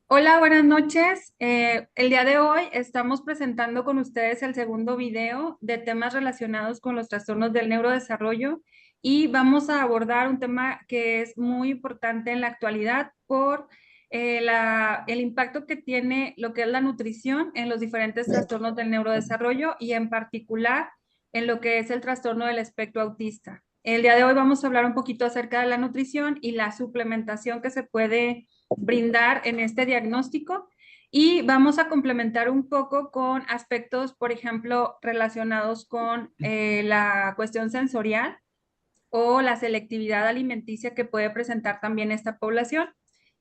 Hola, buenas noches. El día de hoy estamos presentando con ustedes el segundo video de temas relacionados con los trastornos del neurodesarrollo y vamos a abordar un tema que es muy importante en la actualidad por el impacto que tiene lo que es la nutrición en los diferentes trastornos del neurodesarrollo y en particular en lo que es el trastorno del espectro autista. El día de hoy vamos a hablar un poquito acerca de la nutrición y la suplementación que se puede brindar en este diagnóstico y vamos a complementar un poco con aspectos, por ejemplo, relacionados con la cuestión sensorial o la selectividad alimenticia que puede presentar también esta población.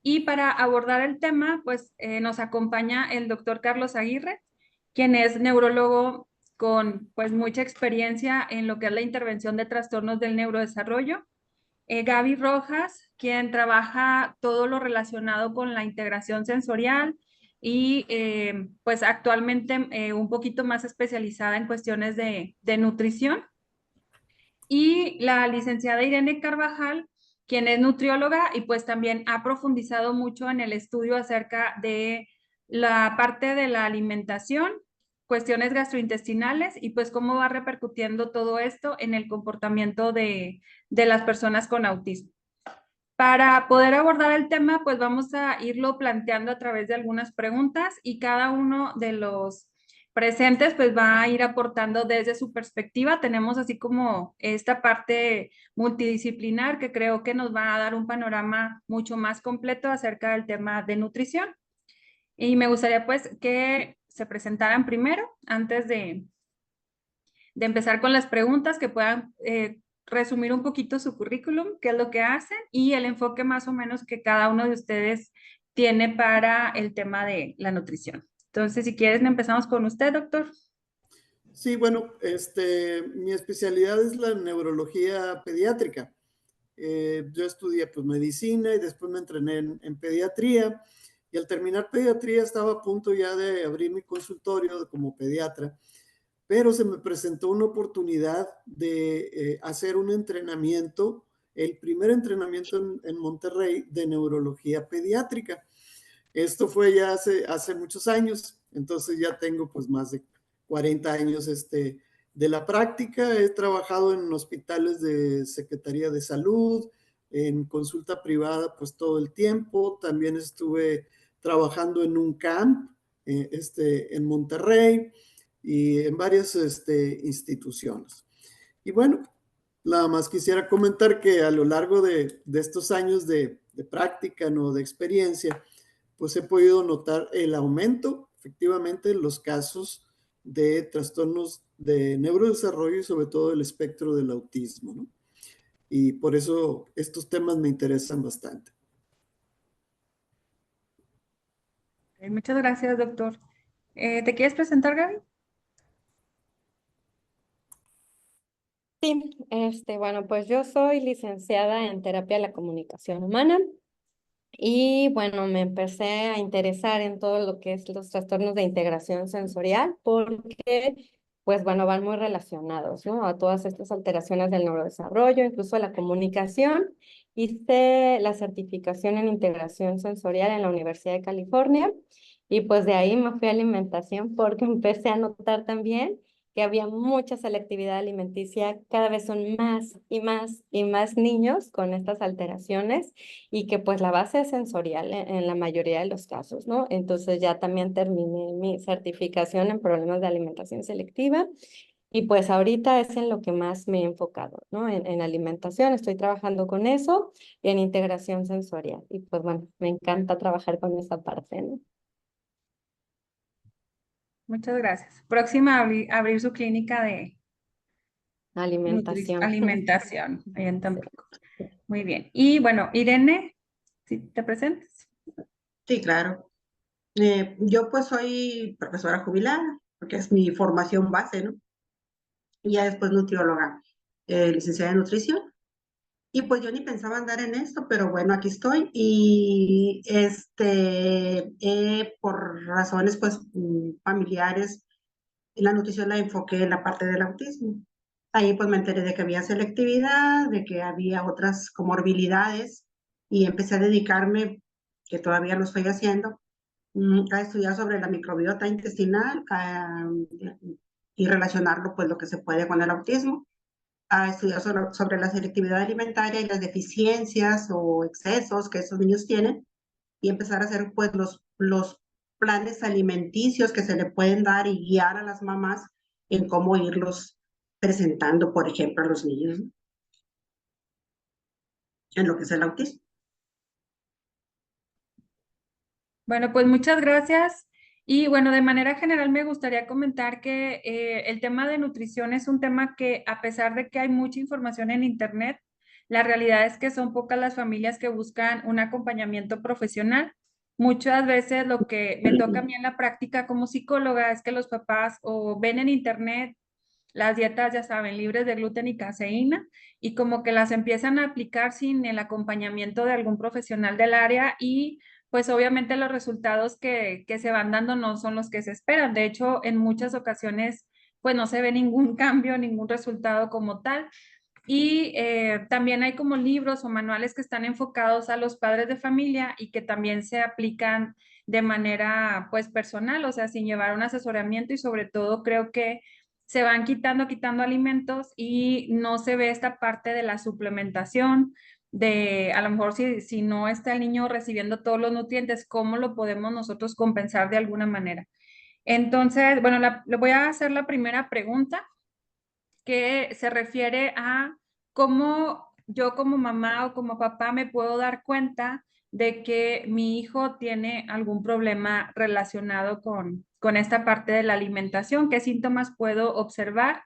Y para abordar el tema, pues nos acompaña el doctor Carlos Aguirre, quien es neurólogo con pues mucha experiencia en lo que es la intervención de trastornos del neurodesarrollo. Gaby Rojas, quien trabaja todo lo relacionado con la integración sensorial y pues actualmente un poquito más especializada en cuestiones de nutrición. Y la licenciada Irene Carvajal, quien es nutrióloga y pues también ha profundizado mucho en el estudio acerca de la parte de la alimentación, cuestiones gastrointestinales y pues cómo va repercutiendo todo esto en el comportamiento de las personas con autismo. Para poder abordar el tema, pues vamos a irlo planteando a través de algunas preguntas y cada uno de los presentes pues va a ir aportando desde su perspectiva. Tenemos así como esta parte multidisciplinar que creo que nos va a dar un panorama mucho más completo acerca del tema de nutrición. Y me gustaría pues que se presentaran primero antes de empezar con las preguntas, que puedan resumir un poquito su currículum, qué es lo que hacen y el enfoque más o menos que cada uno de ustedes tiene para el tema de la nutrición. Entonces, si quieres, empezamos con usted, doctor. Sí, bueno, mi especialidad es la neurología pediátrica. Yo estudié pues medicina y después me entrené en pediatría, y al terminar pediatría estaba a punto ya de abrir mi consultorio como pediatra, pero se me presentó una oportunidad de hacer un entrenamiento, el primer entrenamiento en Monterrey de neurología pediátrica. Esto fue ya hace muchos años, entonces ya tengo pues más de 40 años de la práctica. He trabajado en hospitales de Secretaría de Salud, en consulta privada pues todo el tiempo. También estuve trabajando en un camp en Monterrey y en varias instituciones. Y bueno, nada más quisiera comentar que a lo largo de estos años de práctica, ¿no?, de experiencia, pues he podido notar el aumento, efectivamente, en los casos de trastornos de neurodesarrollo y sobre todo el espectro del autismo, ¿no? Y por eso estos temas me interesan bastante. Muchas gracias, doctor. ¿Te quieres presentar, Gaby? Sí, bueno, pues yo soy licenciada en terapia de la comunicación humana y bueno, me empecé a interesar en todo lo que es los trastornos de integración sensorial porque, pues bueno, van muy relacionados, ¿no?, a todas estas alteraciones del neurodesarrollo, incluso a la comunicación. Hice la certificación en integración sensorial en la Universidad de California y pues de ahí me fui a alimentación porque empecé a notar también que había mucha selectividad alimenticia, cada vez son más y más y más niños con estas alteraciones y que pues la base es sensorial en la mayoría de los casos, ¿no? Entonces ya también terminé mi certificación en problemas de alimentación selectiva y pues ahorita es en lo que más me he enfocado, ¿no? En alimentación, estoy trabajando con eso y en integración sensorial y pues bueno, me encanta trabajar con esa parte, ¿no? Muchas gracias. Próxima a abrir su clínica de Alimentación. alimentación, allá en Sí. Tampico. Muy bien. Y bueno, Irene, si te presentas. Sí, claro. Yo pues soy profesora jubilada, porque es mi formación base, ¿no? Y ya después nutrióloga, licenciada en nutrición. Y pues yo ni pensaba andar en esto, pero bueno, aquí estoy. Y por razones pues familiares, la nutrición la enfoqué en la parte del autismo. Ahí pues me enteré de que había selectividad, de que había otras comorbilidades y empecé a dedicarme que todavía lo estoy haciendo, a estudiar sobre la microbiota intestinal y relacionarlo, pues, lo que se puede con el autismo, a estudiar sobre la selectividad alimentaria y las deficiencias o excesos que esos niños tienen, y empezar a hacer, pues, los planes alimenticios que se le pueden dar y guiar a las mamás en cómo irlos presentando, por ejemplo, a los niños, ¿no? En lo que es el autismo. Bueno, pues muchas gracias. Y bueno, de manera general me gustaría comentar que el tema de nutrición es un tema que a pesar de que hay mucha información en Internet, la realidad es que son pocas las familias que buscan un acompañamiento profesional. Muchas veces lo que me toca a mí en la práctica como psicóloga es que los papás o ven en Internet las dietas, ya saben, libres de gluten y caseína, y como que las empiezan a aplicar sin el acompañamiento de algún profesional del área y pues obviamente los resultados que se van dando no son los que se esperan. De hecho, en muchas ocasiones pues no se ve ningún cambio, ningún resultado como tal. Y también hay como libros o manuales que están enfocados a los padres de familia y que también se aplican de manera pues personal, o sea, sin llevar un asesoramiento y sobre todo creo que se van quitando alimentos y no se ve esta parte de la suplementación, de a lo mejor si no está el niño recibiendo todos los nutrientes, ¿cómo lo podemos nosotros compensar de alguna manera? Entonces, bueno, le voy a hacer la primera pregunta que se refiere a cómo yo como mamá o como papá me puedo dar cuenta de que mi hijo tiene algún problema relacionado con esta parte de la alimentación, qué síntomas puedo observar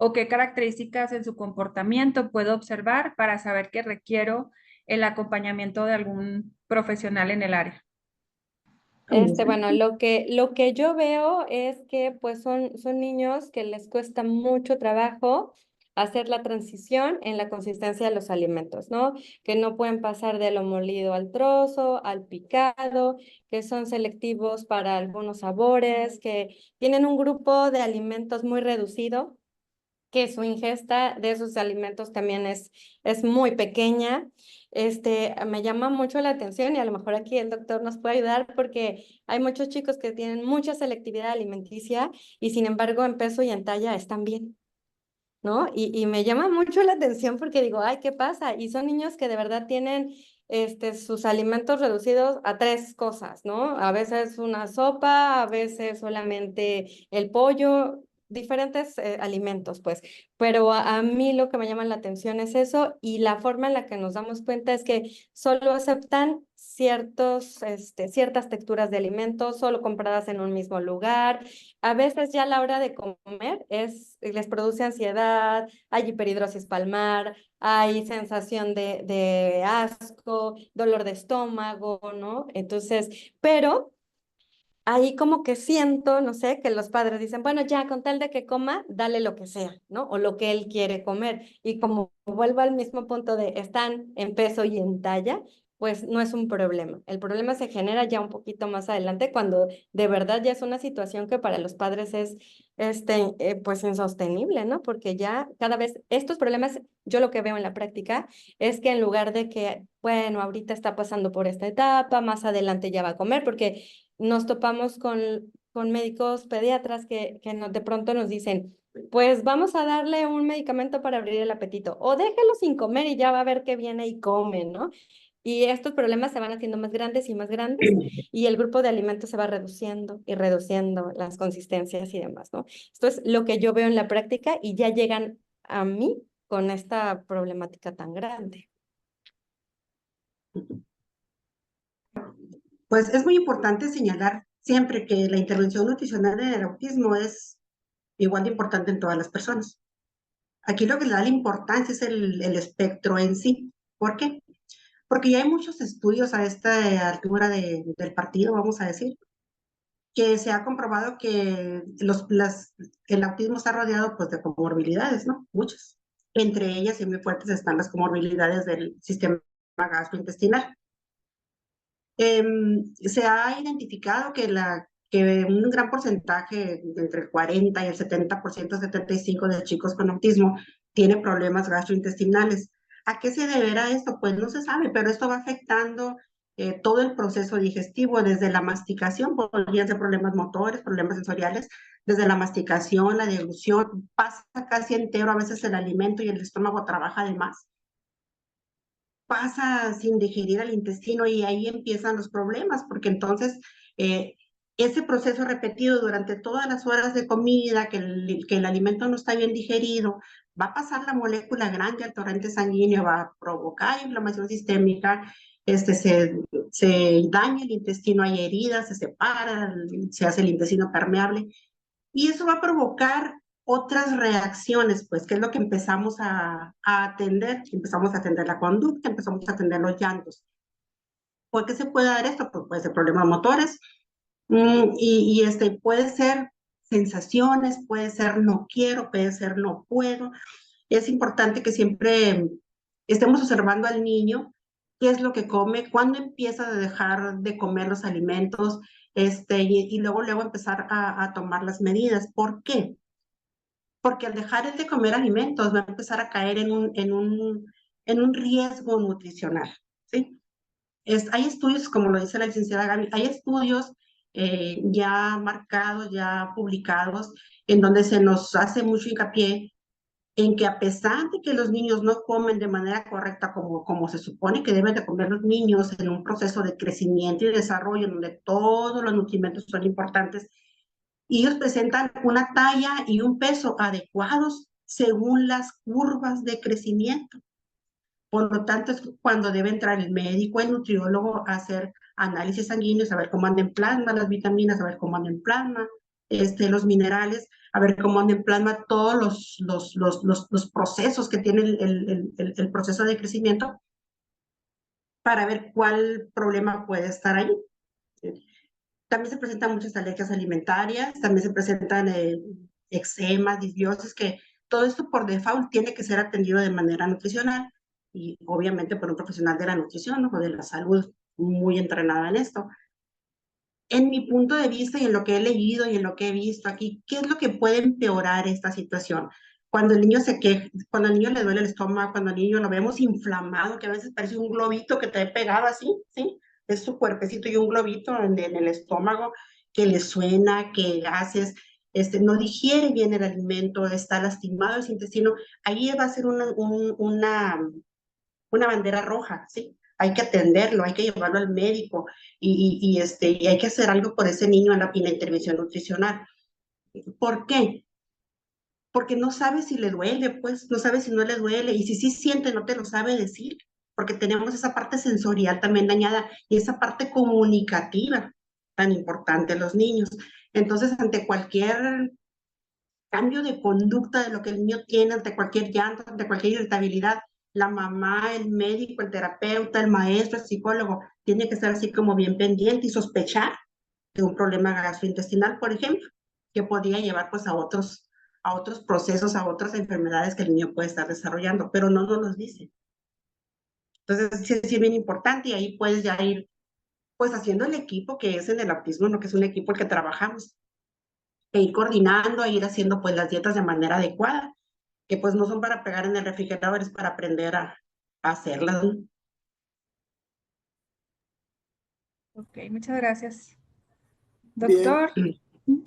o qué características en su comportamiento puedo observar para saber que requiero el acompañamiento de algún profesional en el área. Bueno, lo que yo veo es que pues son niños que les cuesta mucho trabajo hacer la transición en la consistencia de los alimentos, ¿no? Que no pueden pasar de lo molido al trozo, al picado, que son selectivos para algunos sabores, que tienen un grupo de alimentos muy reducido, que su ingesta de esos alimentos también es muy pequeña. Me llama mucho la atención y a lo mejor aquí el doctor nos puede ayudar porque hay muchos chicos que tienen mucha selectividad alimenticia y sin embargo en peso y en talla están bien, ¿no? Y me llama mucho la atención porque digo, ay, ¿qué pasa? Y son niños que de verdad tienen sus alimentos reducidos a 3 cosas, ¿no? A veces una sopa, a veces solamente el pollo, diferentes alimentos, pues. Pero a mí lo que me llama la atención es eso y la forma en la que nos damos cuenta es que solo aceptan ciertas texturas de alimentos, solo compradas en un mismo lugar. A veces ya a la hora de comer les produce ansiedad, hay hiperhidrosis palmar, hay sensación de asco, dolor de estómago, ¿no? Entonces, pero ahí como que siento, no sé, que los padres dicen, bueno, ya con tal de que coma, dale lo que sea, ¿no? O lo que él quiere comer. Y como vuelvo al mismo punto de están en peso y en talla, pues no es un problema. El problema se genera ya un poquito más adelante cuando de verdad ya es una situación que para los padres es, pues insostenible, ¿no? Porque ya cada vez estos problemas, yo lo que veo en la práctica es que en lugar de que, bueno, ahorita está pasando por esta etapa, más adelante ya va a comer, porque nos topamos con médicos pediatras que de pronto nos dicen, pues vamos a darle un medicamento para abrir el apetito, o déjelo sin comer y ya va a ver qué viene y come, ¿no? Y estos problemas se van haciendo más grandes, y el grupo de alimentos se va reduciendo y reduciendo las consistencias y demás, ¿no? Esto es lo que yo veo en la práctica y ya llegan a mí con esta problemática tan grande. Pues es muy importante señalar siempre que la intervención nutricional en el autismo es igual de importante en todas las personas. Aquí lo que le da la importancia es el espectro en sí. ¿Por qué? Porque ya hay muchos estudios a esta altura del partido, vamos a decir, que se ha comprobado que el autismo está rodeado pues, de comorbilidades, ¿no? Muchas. Entre ellas y muy fuertes están las comorbilidades del sistema gastrointestinal. Se ha identificado que un gran porcentaje, entre el 40 y el 70%, 75% de chicos con autismo tiene problemas gastrointestinales. ¿A qué se deberá esto? Pues no se sabe, pero esto va afectando todo el proceso digestivo, desde la masticación, podrían ser problemas motores, problemas sensoriales, desde la masticación, la deglución, pasa casi entero a veces el alimento y el estómago trabaja de más, pasa sin digerir al intestino y ahí empiezan los problemas, porque entonces ese proceso repetido durante todas las horas de comida, que el alimento no está bien digerido, va a pasar la molécula grande al torrente sanguíneo, va a provocar inflamación sistémica, se daña el intestino, hay heridas, se separa, se hace el intestino permeable, y eso va a provocar otras reacciones, pues, que es lo que empezamos a atender. Empezamos a atender la conducta, empezamos a atender los llantos. ¿Por qué se puede dar esto? Pues puede ser problemas motores, puede ser sensaciones, puede ser no quiero, puede ser no puedo. Es importante que siempre estemos observando al niño qué es lo que come, cuándo empieza a dejar de comer los alimentos, y luego empezar a tomar las medidas. ¿Por qué? Porque al dejar el de comer alimentos va a empezar a caer en un riesgo nutricional, ¿sí? Hay estudios, como lo dice la licenciada Gaby, hay estudios ya marcados, ya publicados, en donde se nos hace mucho hincapié en que a pesar de que los niños no comen de manera correcta como se supone que deben de comer los niños en un proceso de crecimiento y desarrollo, en donde todos los nutrimentos son importantes, y ellos presentan una talla y un peso adecuados según las curvas de crecimiento. Por lo tanto, es cuando debe entrar el médico, el nutriólogo, a hacer análisis sanguíneos, a ver cómo andan en plasma las vitaminas, a ver cómo andan en plasma los minerales, a ver cómo andan en plasma todos los procesos que tiene el proceso de crecimiento, para ver cuál problema puede estar ahí. También se presentan muchas alergias alimentarias, también se presentan eczemas, disbiosis, que todo esto por default tiene que ser atendido de manera nutricional y obviamente por un profesional de la nutrición, ¿no? O de la salud muy entrenada en esto. En mi punto de vista y en lo que he leído y en lo que he visto aquí, ¿qué es lo que puede empeorar esta situación? Cuando el niño se queja, cuando al niño le duele el estómago, cuando al niño lo vemos inflamado, que a veces parece un globito que te he pegado así, ¿sí? Es su cuerpecito y un globito en el estómago que le suena, que gases, no digiere bien el alimento, está lastimado ese intestino, ahí va a ser una bandera roja, ¿sí? Hay que atenderlo, hay que llevarlo al médico y hay que hacer algo por ese niño en la intervención nutricional. ¿Por qué? Porque no sabe si le duele, pues, no sabe si no le duele, y si sí siente, no te lo sabe decir, porque tenemos esa parte sensorial también dañada y esa parte comunicativa tan importante en los niños. Entonces, ante cualquier cambio de conducta de lo que el niño tiene, ante cualquier llanto, ante cualquier irritabilidad, la mamá, el médico, el terapeuta, el maestro, el psicólogo, tiene que estar así como bien pendiente y sospechar de un problema gastrointestinal, por ejemplo, que podría llevar pues a otros procesos, a otras enfermedades que el niño puede estar desarrollando, pero no nos los dice. Entonces, sí es bien importante y ahí puedes ya ir pues haciendo el equipo que es en el autismo, ¿no? Que es un equipo el que trabajamos, e ir coordinando, e ir haciendo pues las dietas de manera adecuada, que pues no son para pegar en el refrigerador, es para aprender a hacerlas, ¿no? Ok, muchas gracias. Bien, Doctor.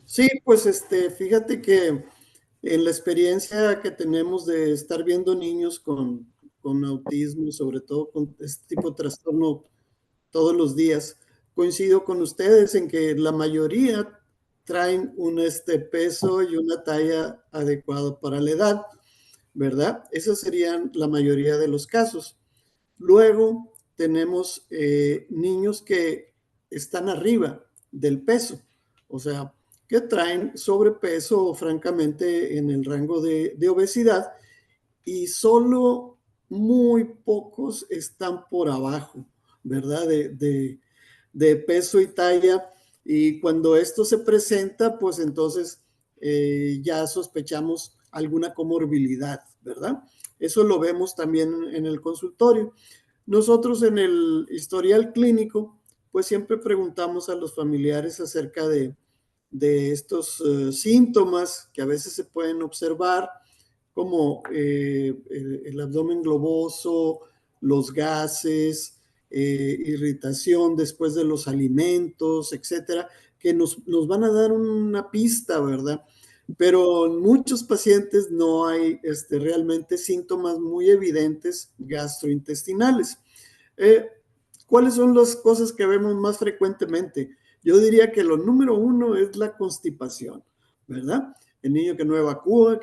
sí, pues fíjate que en la experiencia que tenemos de estar viendo niños con autismo, sobre todo con este tipo de trastorno todos los días, coincido con ustedes en que la mayoría traen un peso y una talla adecuada para la edad, ¿verdad? Esos serían la mayoría de los casos. Luego tenemos niños que están arriba del peso, o sea, que traen sobrepeso o francamente en el rango de obesidad, y solo muy pocos están por abajo, ¿verdad? De peso y talla. Y cuando esto se presenta, pues entonces ya sospechamos alguna comorbilidad, ¿verdad? Eso lo vemos también en el consultorio. Nosotros en el historial clínico, pues siempre preguntamos a los familiares acerca de estos síntomas que a veces se pueden observar, como el abdomen globoso, los gases, irritación después de los alimentos, etcétera, que nos van a dar una pista, ¿verdad? Pero en muchos pacientes no hay realmente síntomas muy evidentes gastrointestinales. Eh, ¿Cuáles son las cosas que vemos más frecuentemente? Yo diría que lo número uno es la constipación, ¿verdad? El niño que no evacúa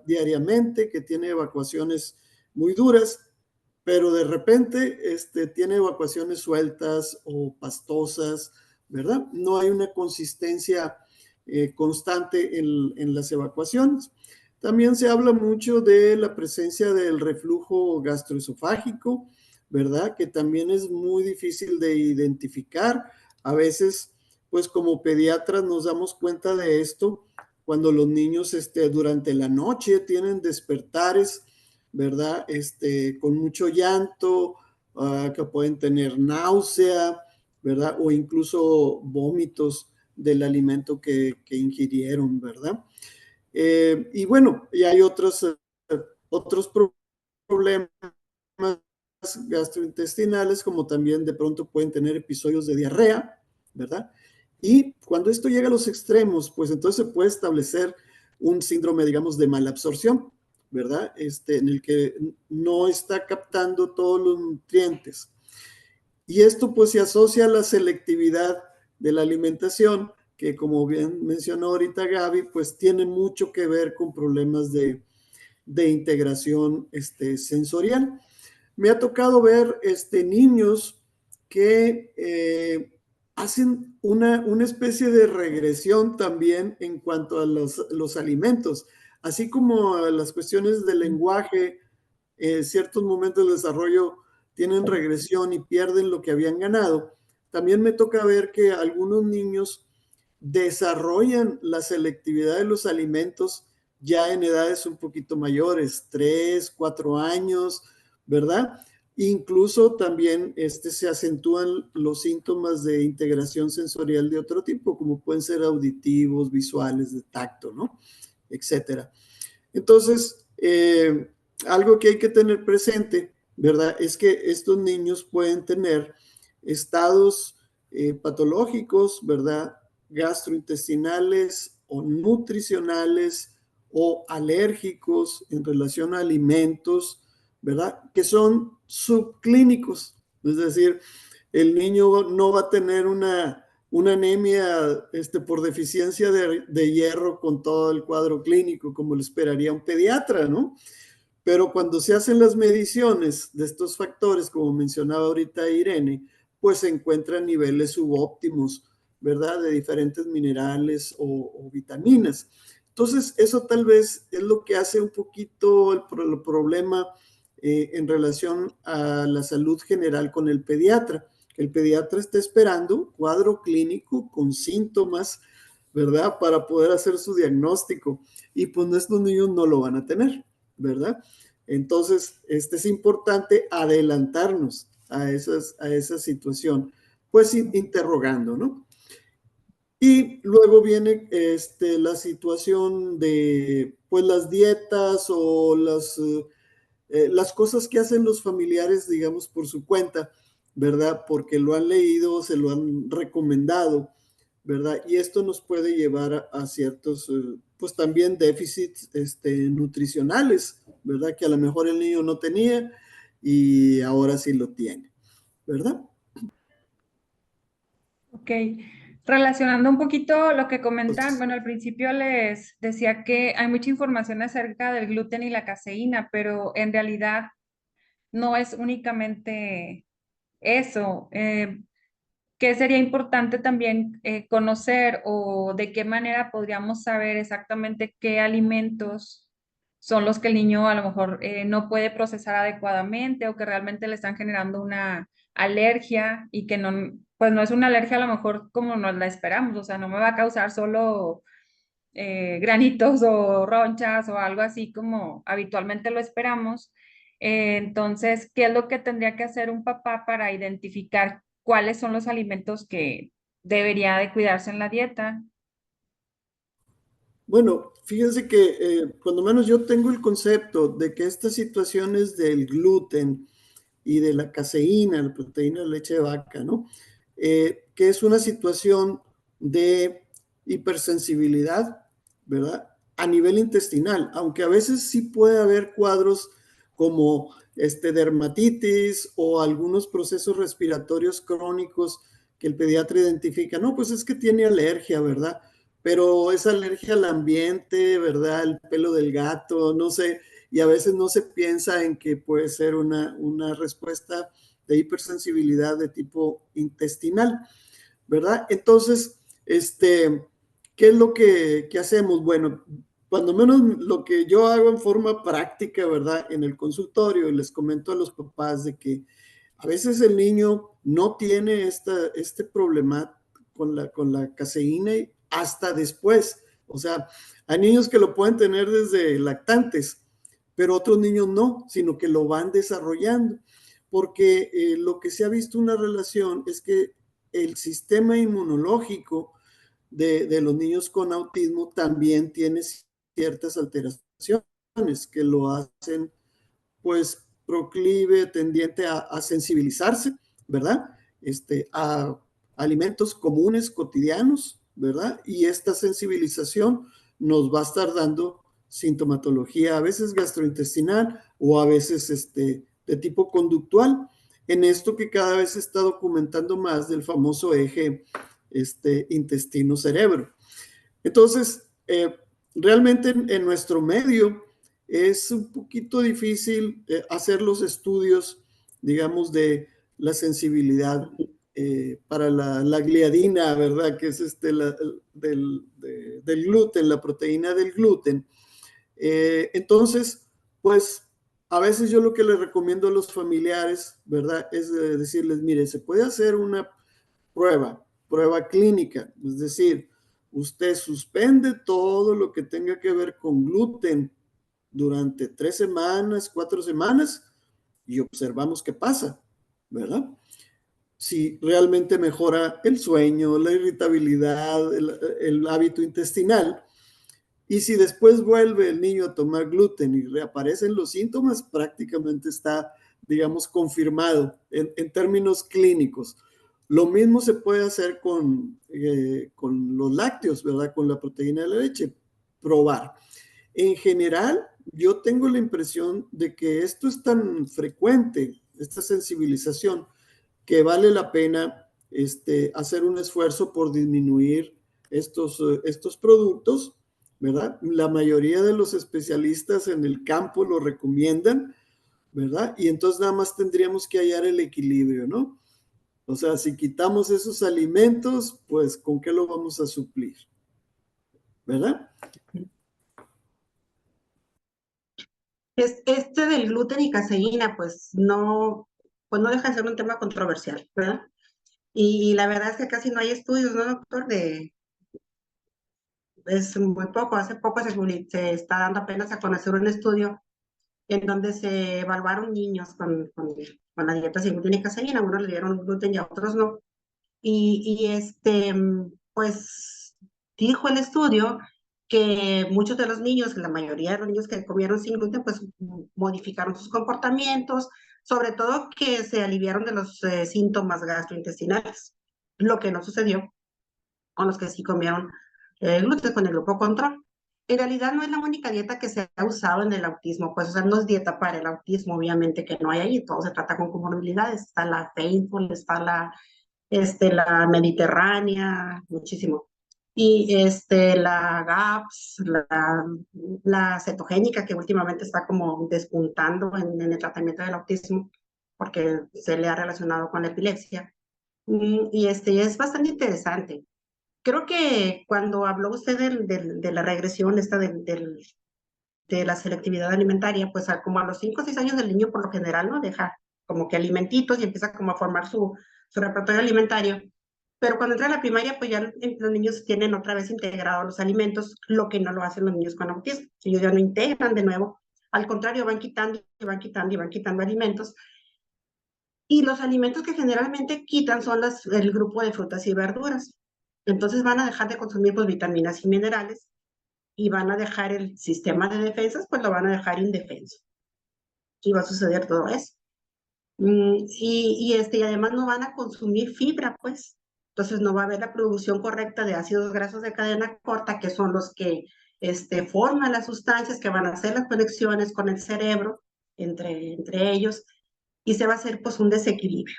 diariamente, que tiene evacuaciones muy duras, pero de repente tiene evacuaciones sueltas o pastosas, ¿verdad? No hay una consistencia constante en las evacuaciones. También se habla mucho de la presencia del reflujo gastroesofágico, ¿verdad? Que también es muy difícil de identificar. A veces, pues como pediatras nos damos cuenta de esto cuando los niños durante la noche tienen despertares, ¿verdad? Con mucho llanto, que pueden tener náusea, ¿verdad? O incluso vómitos del alimento que ingirieron, ¿verdad? Y bueno, y hay otros problemas gastrointestinales, como también de pronto pueden tener episodios de diarrea, ¿verdad? Y cuando esto llega a los extremos, pues entonces se puede establecer un síndrome, digamos, de malabsorción, ¿verdad? En el que no está captando todos los nutrientes. Y esto pues se asocia a la selectividad de la alimentación, que como bien mencionó ahorita Gaby, pues tiene mucho que ver con problemas de integración sensorial. Me ha tocado ver niños que hacen una especie de regresión también en cuanto a los alimentos, así como a las cuestiones del lenguaje, ciertos momentos del desarrollo tienen regresión y pierden lo que habían ganado. También me toca ver que algunos niños desarrollan la selectividad de los alimentos ya en edades un poquito mayores, 3, 4 años, ¿verdad? Incluso también se acentúan los síntomas de integración sensorial de otro tipo, como pueden ser auditivos, visuales, de tacto, ¿no? Etcétera. Entonces, algo que hay que tener presente, ¿verdad? Es que estos niños pueden tener estados patológicos, ¿verdad? Gastrointestinales o nutricionales o alérgicos en relación a alimentos, ¿verdad? Que son subclínicos. Es decir, el niño no va a tener una anemia por deficiencia de hierro con todo el cuadro clínico, como lo esperaría un pediatra, ¿no? Pero cuando se hacen las mediciones de estos factores, como mencionaba ahorita Irene, pues se encuentran niveles subóptimos, ¿verdad? De diferentes minerales o vitaminas. Entonces, eso tal vez es lo que hace un poquito el problema en relación a la salud general con el pediatra. El pediatra está esperando cuadro clínico con síntomas, ¿verdad? Para poder hacer su diagnóstico. Y pues estos niños no lo van a tener, ¿verdad? Entonces, es importante adelantarnos a esa situación, pues interrogando, ¿no? Y luego viene la situación de, pues, las dietas o las cosas que hacen los familiares, digamos, por su cuenta, ¿verdad? Porque lo han leído, se lo han recomendado, ¿verdad? Y esto nos puede llevar a ciertos, pues también déficits nutricionales, ¿verdad? Que a lo mejor el niño no tenía y ahora sí lo tiene, ¿verdad? Ok, relacionando un poquito lo que comentan, bueno, al principio les decía que hay mucha información acerca del gluten y la caseína, pero en realidad no es únicamente eso. ¿Qué sería importante también conocer o de qué manera podríamos saber exactamente qué alimentos son los que el niño a lo mejor no puede procesar adecuadamente o que realmente le están generando una alergia y que no, pues no es una alergia a lo mejor como nos la esperamos, o sea, no me va a causar solo granitos o ronchas o algo así como habitualmente lo esperamos? Entonces, ¿qué es lo que tendría que hacer un papá para identificar cuáles son los alimentos que debería de cuidarse en la dieta? Bueno, fíjense que cuando menos yo tengo el concepto de que estas situaciones del gluten, y de la caseína, la proteína de leche de vaca, ¿no? Que es una situación de hipersensibilidad, ¿verdad? A nivel intestinal, aunque a veces sí puede haber cuadros como dermatitis o algunos procesos respiratorios crónicos que el pediatra identifica. No, pues es que tiene alergia, ¿verdad? Pero es alergia al ambiente, ¿verdad? El pelo del gato, no sé, y a veces no se piensa en que puede ser una respuesta de hipersensibilidad de tipo intestinal, ¿verdad? Entonces, ¿qué es lo que hacemos? Bueno, cuando menos lo que yo hago en forma práctica, ¿verdad? En el consultorio, y les comento a los papás de que a veces el niño no tiene este problema con la caseína hasta después. O sea, hay niños que lo pueden tener desde lactantes, pero otros niños no, sino que lo van desarrollando. Porque lo que se ha visto una relación es que el sistema inmunológico de los niños con autismo también tiene ciertas alteraciones que lo hacen pues proclive, tendiente a sensibilizarse, ¿verdad? A alimentos comunes, cotidianos, ¿verdad? Y esta sensibilización nos va a estar dando sintomatología, a veces gastrointestinal o a veces de tipo conductual, en esto que cada vez se está documentando más del famoso eje intestino-cerebro. Entonces, realmente en nuestro medio es un poquito difícil hacer los estudios, digamos, de la sensibilidad para la gliadina, ¿verdad? Que es del gluten, la proteína del gluten. Entonces, pues a veces yo lo que les recomiendo a los familiares, ¿verdad? Es decirles, mire, se puede hacer una prueba clínica, es decir, usted suspende todo lo que tenga que ver con gluten durante 3 semanas, 4 semanas y observamos qué pasa, ¿verdad? Si realmente mejora el sueño, la irritabilidad, el hábito intestinal. Y si después vuelve el niño a tomar gluten y reaparecen los síntomas, prácticamente está, digamos, confirmado en términos clínicos. Lo mismo se puede hacer con los lácteos, ¿verdad? Con la proteína de la leche. Probar. En general, yo tengo la impresión de que esto es tan frecuente, esta sensibilización, que vale la pena hacer un esfuerzo por disminuir estos productos, ¿verdad? La mayoría de los especialistas en el campo lo recomiendan, ¿verdad? Y entonces nada más tendríamos que hallar el equilibrio, ¿no? O sea, si quitamos esos alimentos, pues ¿con qué lo vamos a suplir? ¿Verdad? Este del gluten y caseína, pues no deja de ser un tema controversial, ¿verdad? Y la verdad es que casi no hay estudios, ¿no, doctor? Es muy poco, hace poco se está dando apenas a conocer un estudio en donde se evaluaron niños con la dieta sin gluten y caseína, a unos le dieron gluten y a otros no. Pues dijo el estudio que muchos de los niños, la mayoría de los niños que comieron sin gluten, pues modificaron sus comportamientos, sobre todo que se aliviaron de los síntomas gastrointestinales, lo que no sucedió con los que sí comieron gluten con el grupo control. En realidad no es la única dieta que se ha usado en el autismo, pues o sea, no es dieta para el autismo, obviamente que no hay ahí, todo se trata con comorbilidades, está la Faithful, está la mediterránea, muchísimo. Y la GAPS, la cetogénica, que últimamente está como despuntando en el tratamiento del autismo, porque se le ha relacionado con la epilepsia. Y es bastante interesante. Creo que cuando habló usted de la regresión de la selectividad alimentaria, pues como a los 5 o 6 años del niño por lo general no deja como que alimentitos y empieza como a formar su repertorio alimentario. Pero cuando entra a la primaria, pues ya los niños tienen otra vez integrados los alimentos, lo que no lo hacen los niños con autismo. Ellos ya no integran de nuevo. Al contrario, van quitando y van quitando y van quitando alimentos. Y los alimentos que generalmente quitan son el grupo de frutas y verduras. Entonces van a dejar de consumir pues, vitaminas y minerales y van a dejar el sistema de defensas, pues lo van a dejar indefenso. Y va a suceder todo eso. Y además no van a consumir fibra, pues. Entonces no va a haber la producción correcta de ácidos grasos de cadena corta, que son los que forman las sustancias que van a hacer las conexiones con el cerebro entre ellos, y se va a hacer pues un desequilibrio.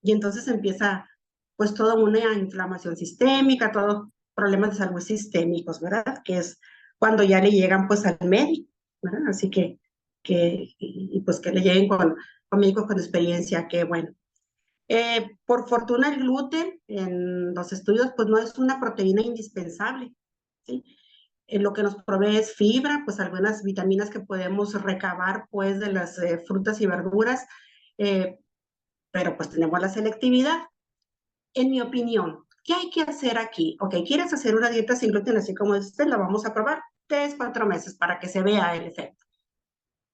Y entonces empieza pues toda una inflamación sistémica, todos problemas de salud sistémicos, ¿verdad? Que es cuando ya le llegan pues al médico, ¿verdad? Así y pues que le lleguen con médicos con experiencia, que bueno. Por fortuna el gluten en los estudios pues no es una proteína indispensable, ¿sí? Lo que nos provee es fibra, pues algunas vitaminas que podemos recabar pues de las frutas y verduras, pero pues tenemos la selectividad. En mi opinión, ¿qué hay que hacer aquí? Ok, ¿quieres hacer una dieta sin gluten así como este? La vamos a probar 3, 4 meses para que se vea el efecto.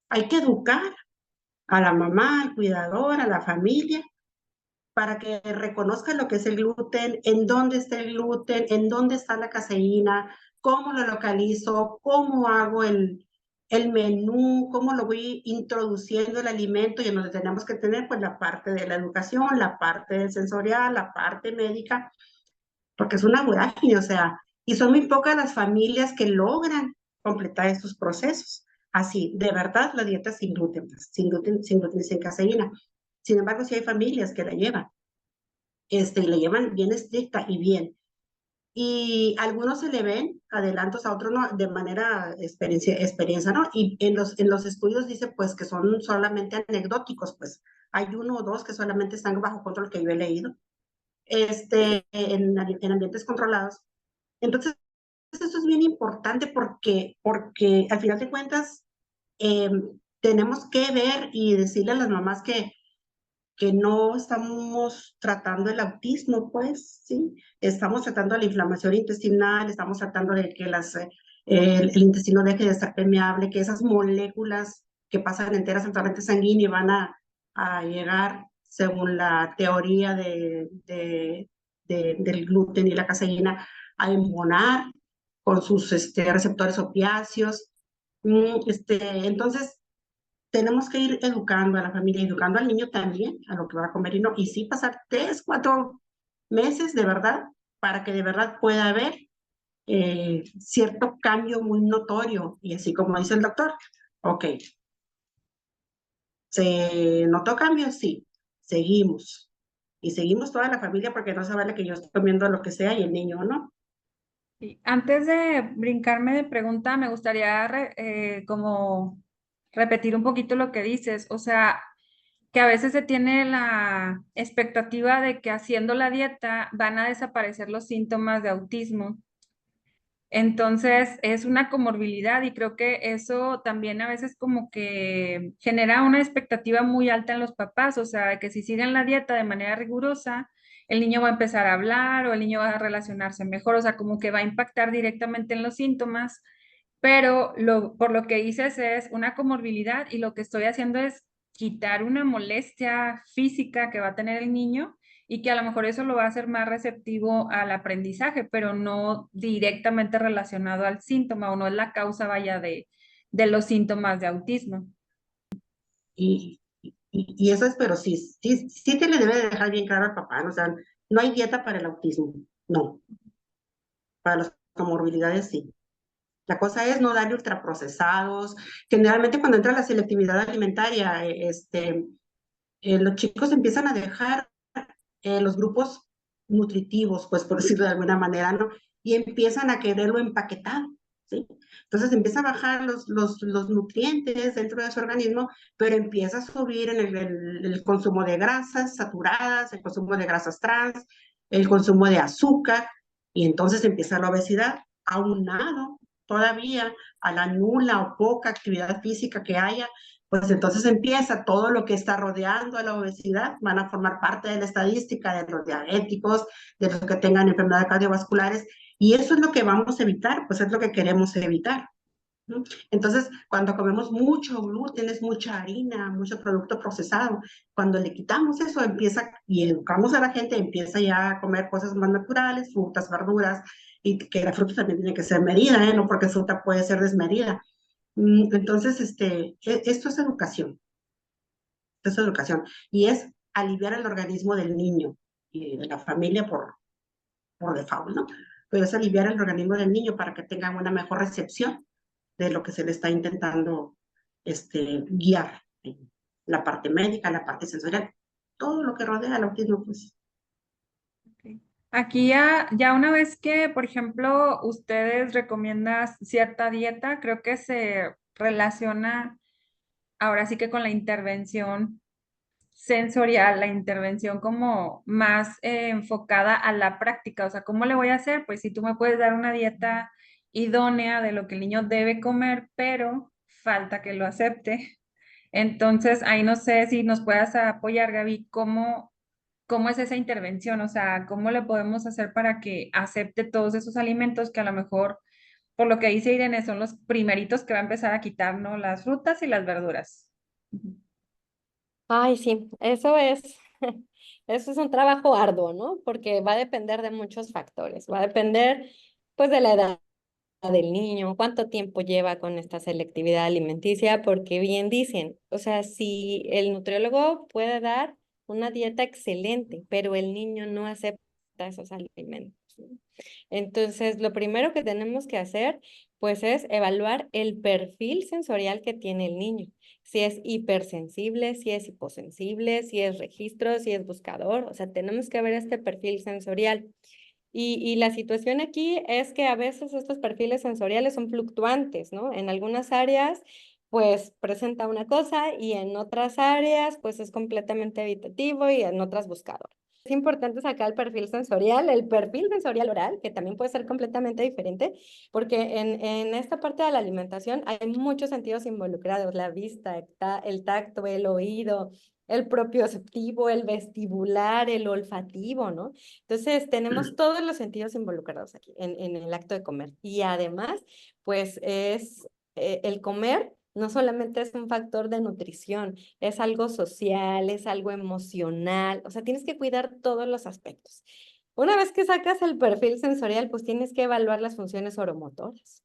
Hay que educar a la mamá, al cuidador, a la familia, para que reconozca lo que es el gluten, en dónde está el gluten, en dónde está la caseína, cómo lo localizo, cómo hago el menú, cómo lo voy introduciendo el alimento, y en donde tenemos que tener pues la parte de la educación, la parte del sensorial, la parte médica, porque es una vorágine, o sea, y son muy pocas las familias que logran completar estos procesos. Así, de verdad, la dieta sin gluten, sin gluten, sin gluten, sin caseína. Sin embargo, sí hay familias que la llevan, y la llevan bien estricta y bien. Y algunos se le ven adelantos, a otros no, de manera experiencia, ¿no? Y en los estudios dice, pues, que son solamente anecdóticos, pues. Hay 1 o 2 que solamente están bajo control, que yo he leído, en ambientes controlados. Entonces, eso es bien importante porque al final de cuentas, tenemos que ver y decirle a las mamás que no estamos tratando el autismo, pues, ¿sí? Estamos tratando la inflamación intestinal, estamos tratando de que el intestino deje de estar permeable, que esas moléculas que pasan enteras al torrente sanguíneo van a llegar, según la teoría del gluten y la caseína, a embonar con sus receptores opiáceos. Entonces, tenemos que ir educando a la familia, educando al niño también a lo que va a comer y no. Y sí pasar 3, 4 meses de verdad, para que de verdad pueda haber cierto cambio muy notorio. Y así como dice el doctor, ok, ¿se notó cambio? Sí, seguimos. Y seguimos toda la familia, porque no se vale que yo esté comiendo lo que sea y el niño no. Y antes de brincarme de pregunta, me gustaría como repetir un poquito lo que dices. O sea, que a veces se tiene la expectativa de que haciendo la dieta van a desaparecer los síntomas de autismo. Entonces es una comorbilidad y creo que eso también a veces como que genera una expectativa muy alta en los papás, o sea, que si siguen la dieta de manera rigurosa, el niño va a empezar a hablar o el niño va a relacionarse mejor, o sea, como que va a impactar directamente en los síntomas, pero por lo que dices es una comorbilidad y lo que estoy haciendo es quitar una molestia física que va a tener el niño y que a lo mejor eso lo va a hacer más receptivo al aprendizaje, pero no directamente relacionado al síntoma o no es la causa, vaya, de los síntomas de autismo. Y eso es, pero sí te le debe de dejar bien claro al papá, ¿no? O sea, no hay dieta para el autismo, no. Para las comorbilidades sí. La cosa es no darle ultraprocesados. Generalmente cuando entra la selectividad alimentaria, los chicos empiezan a dejar los grupos nutritivos, pues por decirlo de alguna manera, ¿no? Y empiezan a quererlo empaquetado, ¿sí? Entonces empieza a bajar los nutrientes dentro de su organismo, pero empieza a subir en el consumo de grasas saturadas, el consumo de grasas trans, el consumo de azúcar, y entonces empieza la obesidad, aunado todavía a la nula o poca actividad física que haya. Pues entonces empieza todo lo que está rodeando a la obesidad, van a formar parte de la estadística de los diabéticos, de los que tengan enfermedades cardiovasculares, y eso es lo que vamos a evitar, pues es lo que queremos evitar, ¿no? Entonces, cuando comemos mucho gluten, es mucha harina, mucho producto procesado, cuando le quitamos eso, empieza, y educamos a la gente, empieza ya a comer cosas más naturales, frutas, verduras, y que la fruta también tiene que ser medida, no porque fruta puede ser desmedida. Entonces, esto es educación. proceso de educación, y es aliviar el organismo del niño y de la familia por default, ¿no? Pero es aliviar el organismo del niño para que tenga una mejor recepción de lo que se le está intentando guiar. La parte médica, la parte sensorial, todo lo que rodea al autismo, pues. Ok. Aquí ya una vez que, por ejemplo, ustedes recomiendan cierta dieta, creo que se relaciona ahora sí que con la intervención sensorial, la intervención como más enfocada a la práctica. O sea, ¿cómo le voy a hacer? Pues si tú me puedes dar una dieta idónea de lo que el niño debe comer, pero falta que lo acepte. Entonces, ahí no sé si nos puedas apoyar, Gaby, ¿cómo es esa intervención? O sea, ¿cómo le podemos hacer para que acepte todos esos alimentos que a lo mejor, por lo que dice Irene, son los primeritos que va a empezar a quitar, ¿no? Las frutas y las verduras. Ujú. Ay, sí, eso es, eso es un trabajo arduo, ¿no? Porque va a depender de muchos factores. Va a depender, pues, de la edad del niño, cuánto tiempo lleva con esta selectividad alimenticia, porque bien dicen, o sea, si el nutriólogo puede dar una dieta excelente, pero el niño no acepta esos alimentos, ¿no? Entonces, lo primero que tenemos que hacer, pues, es evaluar el perfil sensorial que tiene el niño. Si es hipersensible, si es hiposensible, si es registro, si es buscador. O sea, tenemos que ver este perfil sensorial. Y la situación aquí es que a veces estos perfiles sensoriales son fluctuantes, ¿no? En algunas áreas, pues presenta una cosa y en otras áreas, pues es completamente evitativo y en otras buscador. Es importante sacar el perfil sensorial oral, que también puede ser completamente diferente, porque en esta parte de la alimentación hay muchos sentidos involucrados, la vista, el tacto, el oído, el propioceptivo, el vestibular, el olfativo, ¿no? Entonces, tenemos todos los sentidos involucrados aquí en el acto de comer. Y además, pues el comer no solamente es un factor de nutrición, es algo social, es algo emocional, o sea, tienes que cuidar todos los aspectos. Una vez que sacas el perfil sensorial, pues tienes que evaluar las funciones oromotoras.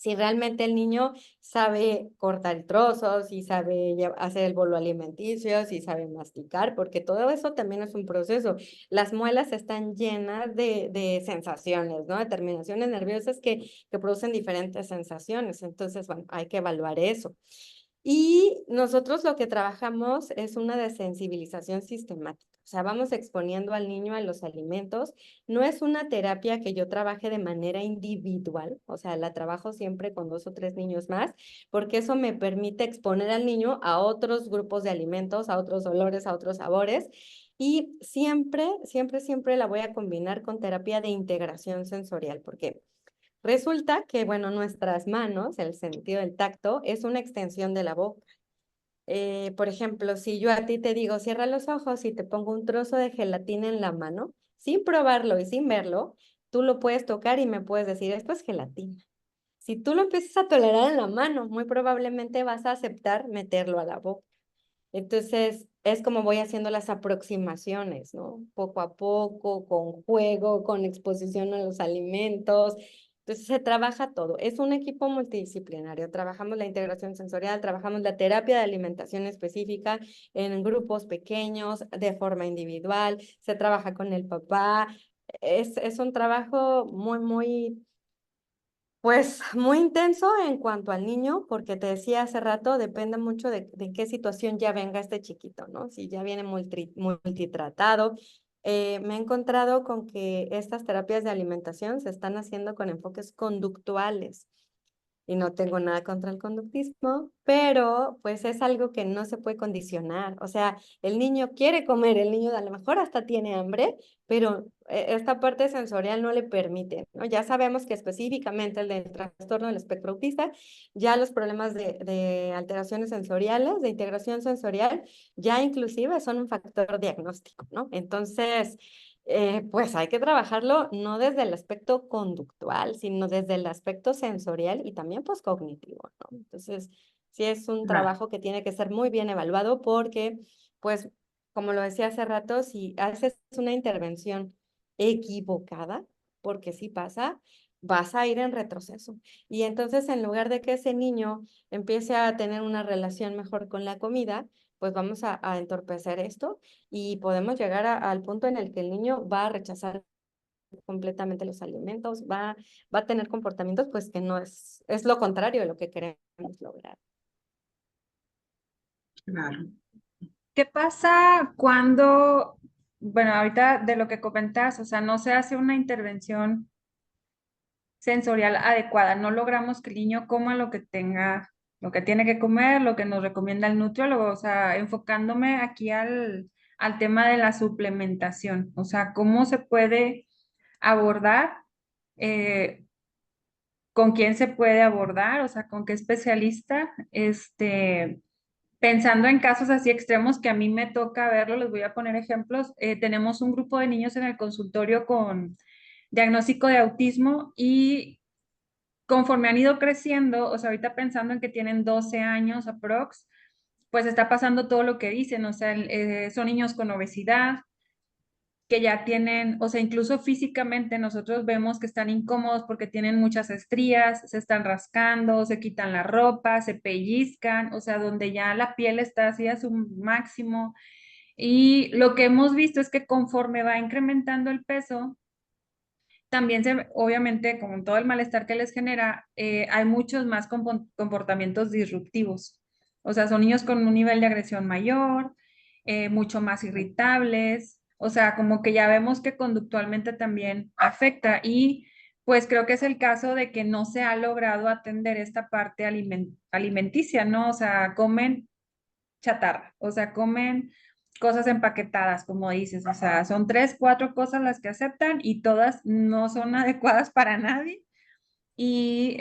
Si realmente el niño sabe cortar trozos, si sabe hacer el bolo alimenticio, si sabe masticar, porque todo eso también es un proceso. Las muelas están llenas de sensaciones, ¿no? De terminaciones nerviosas que producen diferentes sensaciones. Entonces, bueno, hay que evaluar eso. Y nosotros lo que trabajamos es una desensibilización sistemática. O sea, vamos exponiendo al niño a los alimentos. No es una terapia que yo trabaje de manera individual, o sea, la trabajo siempre con 2 o 3 niños más, porque eso me permite exponer al niño a otros grupos de alimentos, a otros olores, a otros sabores. Y siempre, siempre, siempre la voy a combinar con terapia de integración sensorial, porque resulta que, bueno, nuestras manos, el sentido del tacto, es una extensión de la boca. Por ejemplo, si yo a ti te digo, cierra los ojos y te pongo un trozo de gelatina en la mano, sin probarlo y sin verlo, tú lo puedes tocar y me puedes decir, esto es gelatina. Si tú lo empiezas a tolerar en la mano, muy probablemente vas a aceptar meterlo a la boca. Entonces, es como voy haciendo las aproximaciones, ¿no? Poco a poco, con juego, con exposición a los alimentos. Entonces, se trabaja todo. Es un equipo multidisciplinario. Trabajamos la integración sensorial, trabajamos la terapia de alimentación específica en grupos pequeños, de forma individual. Se trabaja con el papá. Es un trabajo muy, muy pues muy intenso en cuanto al niño, porque te decía hace rato, depende mucho de qué situación ya venga este chiquito, ¿no? Si ya viene multitratado. Me he encontrado con que estas terapias de alimentación se están haciendo con enfoques conductuales y no tengo nada contra el conductismo, pero pues es algo que no se puede condicionar. O sea, el niño quiere comer, el niño a lo mejor hasta tiene hambre, pero esta parte sensorial no le permite, ¿no? Ya sabemos que específicamente el del trastorno del espectro autista, ya los problemas de alteraciones sensoriales, de integración sensorial, ya inclusive son un factor diagnóstico, ¿no? Entonces, pues hay que trabajarlo no desde el aspecto conductual, sino desde el aspecto sensorial y también pues cognitivo, ¿no? Entonces, sí es un Claro. trabajo que tiene que ser muy bien evaluado porque, pues, como lo decía hace rato, si haces una intervención equivocada, porque sí pasa, vas a ir en retroceso. Y entonces, en lugar de que ese niño empiece a tener una relación mejor con la comida, pues vamos a entorpecer esto y podemos llegar al punto en el que el niño va a rechazar completamente los alimentos, va a tener comportamientos pues que no es lo contrario de lo que queremos lograr. Claro. ¿Qué pasa cuando, bueno, ahorita de lo que comentas, o sea, no se hace una intervención sensorial adecuada, no logramos que el niño coma lo que tenga, lo que tiene que comer, lo que nos recomienda el nutriólogo, o sea, enfocándome aquí al tema de la suplementación, o sea, cómo se puede abordar, eh, con quién se puede abordar, o sea, con qué especialista, pensando en casos así extremos que a mí me toca verlo, les voy a poner ejemplos. Tenemos un grupo de niños en el consultorio con diagnóstico de autismo y conforme han ido creciendo, o sea, ahorita pensando en que tienen 12 años aprox, pues está pasando todo lo que dicen, o sea, son niños con obesidad, que ya tienen, o sea, incluso físicamente nosotros vemos que están incómodos porque tienen muchas estrías, se están rascando, se quitan la ropa, se pellizcan, o sea, donde ya la piel está así a su máximo. Y lo que hemos visto es que conforme va incrementando el peso, también obviamente, con todo el malestar que les genera, hay muchos más comportamientos disruptivos. O sea, son niños con un nivel de agresión mayor, mucho más irritables. O sea, como que ya vemos que conductualmente también afecta. Y pues creo que es el caso de que no se ha logrado atender esta parte alimenticia, ¿no? O sea, comen chatarra, o sea, comen cosas empaquetadas, como dices, o sea, son 3, 4 cosas las que aceptan y todas no son adecuadas para nadie. Y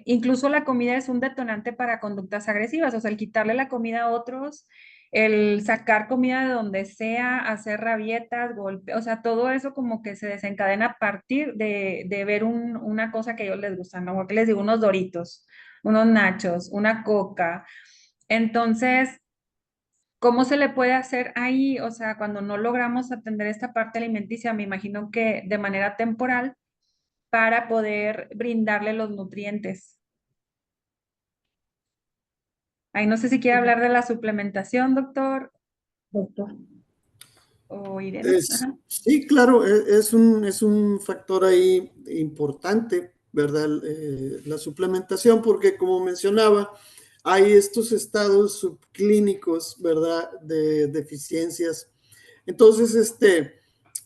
incluso la comida es un detonante para conductas agresivas, o sea, el quitarle la comida a otros, el sacar comida de donde sea, hacer rabietas, o sea, todo eso como que se desencadena a partir de ver una cosa que a ellos les gusta, ¿no? Que les digo, unos Doritos, unos nachos, una coca. Entonces, ¿cómo se le puede hacer ahí? O sea, cuando no logramos atender esta parte alimenticia, me imagino que de manera temporal para poder brindarle los nutrientes. Ahí no sé si quiere hablar de la suplementación, doctor, Doctor. o Irene. Ajá. Sí, claro, es un factor ahí importante, ¿verdad? La suplementación, porque como mencionaba, hay estos estados subclínicos, ¿verdad? De deficiencias. Entonces,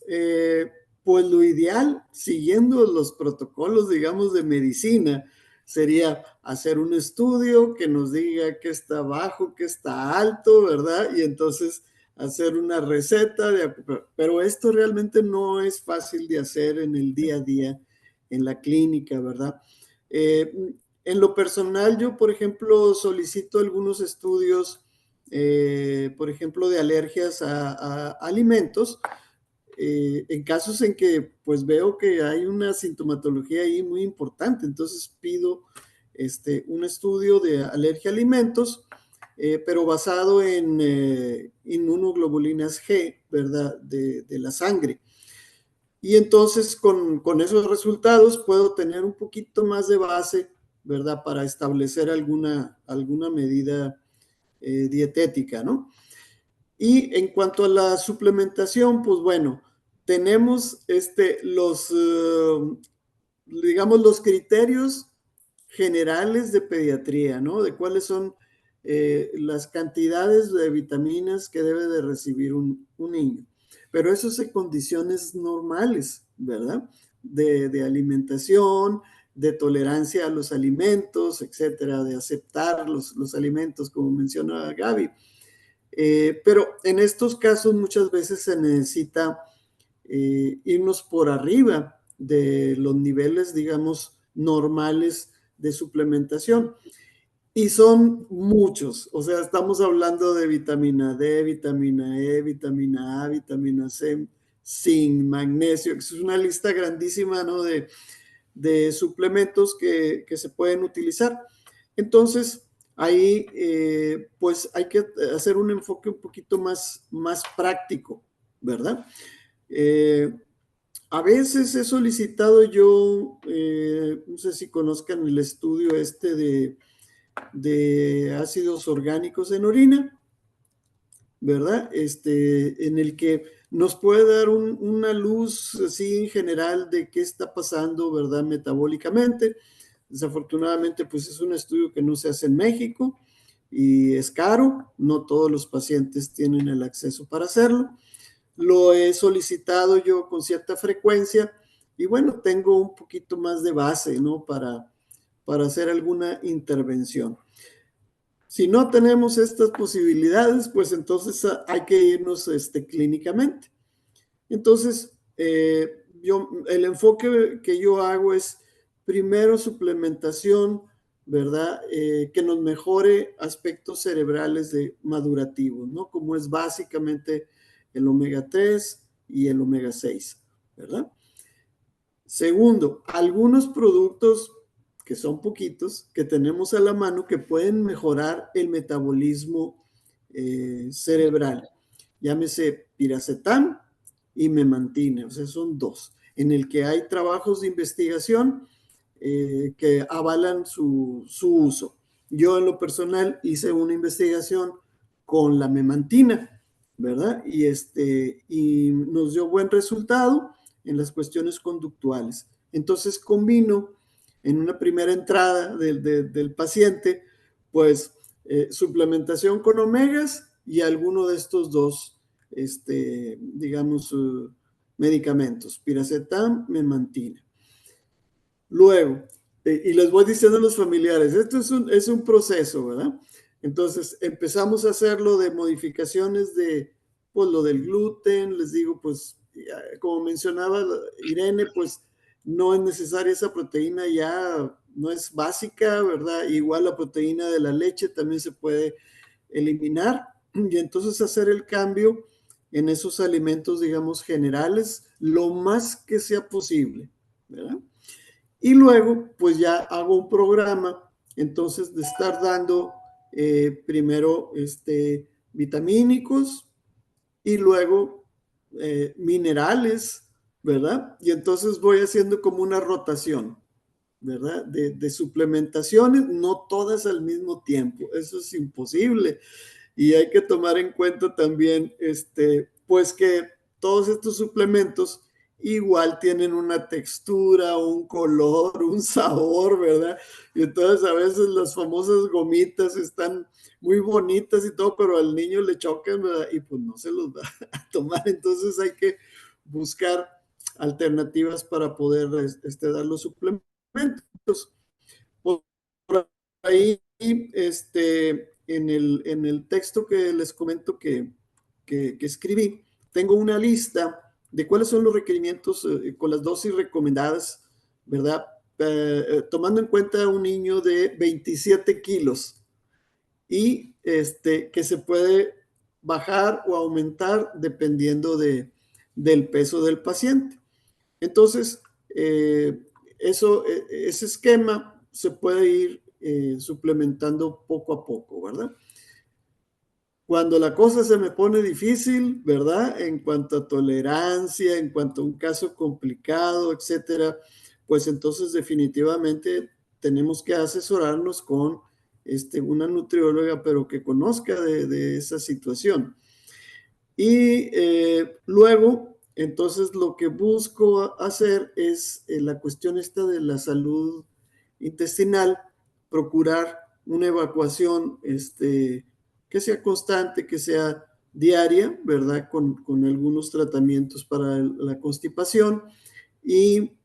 eh, pues lo ideal, siguiendo los protocolos, digamos, de medicina, sería hacer un estudio que nos diga qué está bajo, qué está alto, ¿verdad? Y entonces hacer una receta, pero esto realmente no es fácil de hacer en el día a día, en la clínica, ¿verdad? Eh, en lo personal, yo, por ejemplo, solicito algunos estudios, por ejemplo, de alergias a alimentos, en casos en que pues veo que hay una sintomatología ahí muy importante, entonces pido un estudio de alergia a alimentos, pero basado en inmunoglobulinas G, ¿verdad? De la sangre. Y entonces con esos resultados puedo tener un poquito más de base, ¿verdad? Para establecer alguna medida dietética, ¿no? Y en cuanto a la suplementación, pues bueno, tenemos digamos, los criterios generales de pediatría, ¿no? De cuáles son las cantidades de vitaminas que debe de recibir un niño. Pero eso es en condiciones normales, ¿verdad? De alimentación, de tolerancia a los alimentos, etcétera, de aceptar los alimentos, como menciona Gaby. Pero en estos casos muchas veces se necesita irnos por arriba de los niveles, digamos, normales de suplementación. Y son muchos, o sea, estamos hablando de vitamina D, vitamina E, vitamina A, vitamina C, zinc, magnesio, que es una lista grandísima, ¿no? De suplementos que se pueden utilizar. Entonces, ahí pues hay que hacer un enfoque un poquito más práctico, ¿verdad? Eh, A veces he solicitado yo, no sé si conozcan el estudio este de ácidos orgánicos en orina, ¿verdad? En el que nos puede dar una luz así en general de qué está pasando, ¿verdad? Metabólicamente. Desafortunadamente, pues es un estudio que no se hace en México y es caro. No todos los pacientes tienen el acceso para hacerlo. Lo he solicitado yo con cierta frecuencia y bueno, tengo un poquito más de base, ¿no? Para hacer alguna intervención. Si no tenemos estas posibilidades, pues entonces hay que irnos clínicamente. Entonces, el enfoque que yo hago es primero suplementación, ¿verdad? Que nos mejore aspectos cerebrales madurativos, ¿no? Como es básicamente el omega 3 y el omega 6, ¿verdad? Segundo, algunos productos que son poquitos, que tenemos a la mano, que pueden mejorar el metabolismo cerebral. Llámese piracetam y memantina, o sea, son dos, en el que hay trabajos de investigación que avalan su uso. Yo en lo personal hice una investigación con la memantina, ¿verdad? Y nos dio buen resultado en las cuestiones conductuales. Entonces combino en una primera entrada del paciente, pues suplementación con omegas y alguno de estos dos, digamos, medicamentos, piracetam, memantina. Luego, y les voy diciendo a los familiares, esto es un proceso, ¿verdad? Entonces empezamos a hacerlo de modificaciones de, pues lo del gluten, les digo, pues como mencionaba Irene, pues no es necesaria esa proteína ya, no es básica, ¿verdad? Igual la proteína de la leche también se puede eliminar y entonces hacer el cambio en esos alimentos, digamos, generales, lo más que sea posible, ¿verdad? Y luego, pues ya hago un programa, entonces de estar dando primero vitamínicos y luego minerales, ¿verdad? Y entonces voy haciendo como una rotación, ¿verdad? De suplementaciones, no todas al mismo tiempo, eso es imposible. Y hay que tomar en cuenta también, pues que todos estos suplementos igual tienen una textura, un color, un sabor, ¿verdad? Y entonces a veces las famosas gomitas están muy bonitas y todo, pero al niño le chocan, ¿verdad? Y pues no se los va a tomar. Entonces hay que buscar alternativas para poder dar los suplementos. Por ahí, en el texto que les comento que escribí, tengo una lista de cuáles son los requerimientos con las dosis recomendadas, ¿verdad? Tomando en cuenta un niño de 27 kilos y que se puede bajar o aumentar dependiendo del peso del paciente. Entonces, ese esquema se puede ir suplementando poco a poco, ¿verdad? Cuando la cosa se me pone difícil, ¿verdad? En cuanto a tolerancia, en cuanto a un caso complicado, etcétera, pues entonces definitivamente tenemos que asesorarnos con una nutrióloga, pero que conozca de esa situación. Y luego, entonces lo que busco hacer es la cuestión esta de la salud intestinal, procurar una evacuación que sea constante, que sea diaria, ¿verdad? Con algunos tratamientos para la constipación y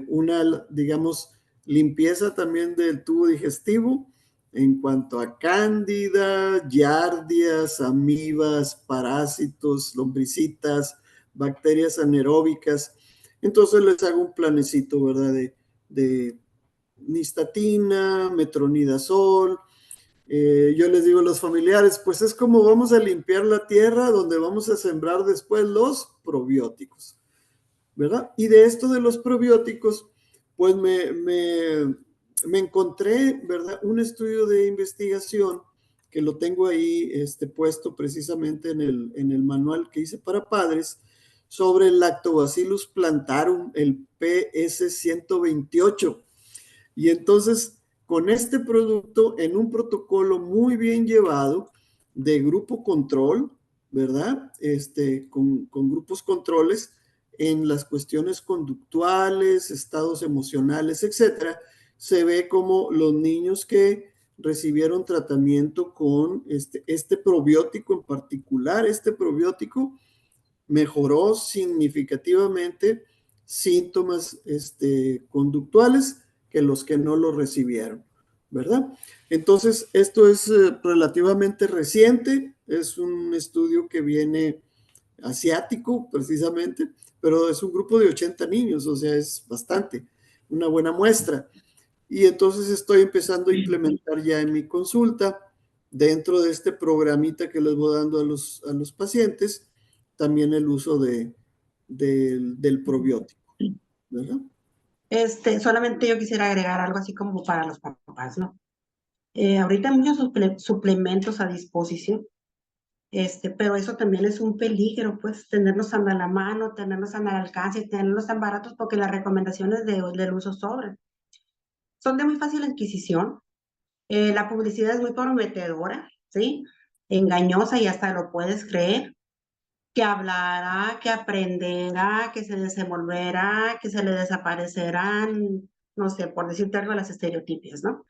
una, digamos, limpieza también del tubo digestivo en cuanto a cándida, giardias, amibas, parásitos, lombricitas, bacterias anaeróbicas. Entonces les hago un planecito, ¿verdad? De nistatina, metronidazol. Yo les digo a los familiares, pues es como vamos a limpiar la tierra donde vamos a sembrar después los probióticos, ¿verdad? Y de esto de los probióticos, pues me encontré, ¿verdad? Un estudio de investigación que lo tengo ahí puesto precisamente en el manual que hice para padres, sobre el Lactobacillus plantarum, el PS-128. Y entonces, con este producto, en un protocolo muy bien llevado de grupo control, ¿verdad? Con grupos controles en las cuestiones conductuales, estados emocionales, etcétera, se ve como los niños que recibieron tratamiento con este probiótico en particular, este probiótico mejoró significativamente síntomas conductuales que los que no lo recibieron, ¿verdad? Entonces, esto es relativamente reciente, es un estudio que viene asiático precisamente, pero es un grupo de 80 niños, o sea, es bastante, una buena muestra. Y entonces estoy empezando a implementar ya en mi consulta, dentro de este programita que les voy dando a los pacientes, también el uso del probiótico, ¿verdad? Solamente yo quisiera agregar algo así como para los papás, ¿no? Ahorita hay muchos suplementos a disposición, pero eso también es un peligro, pues, tenerlos a la mano, tenerlos al alcance y tenerlos tan baratos porque las recomendaciones del uso son de muy fácil adquisición. La publicidad es muy prometedora, ¿sí? Engañosa y hasta lo puedes creer, que hablará, que aprenderá, que se desenvolverá, que se le desaparecerán, no sé, por decirte algo, las estereotipias, ¿no?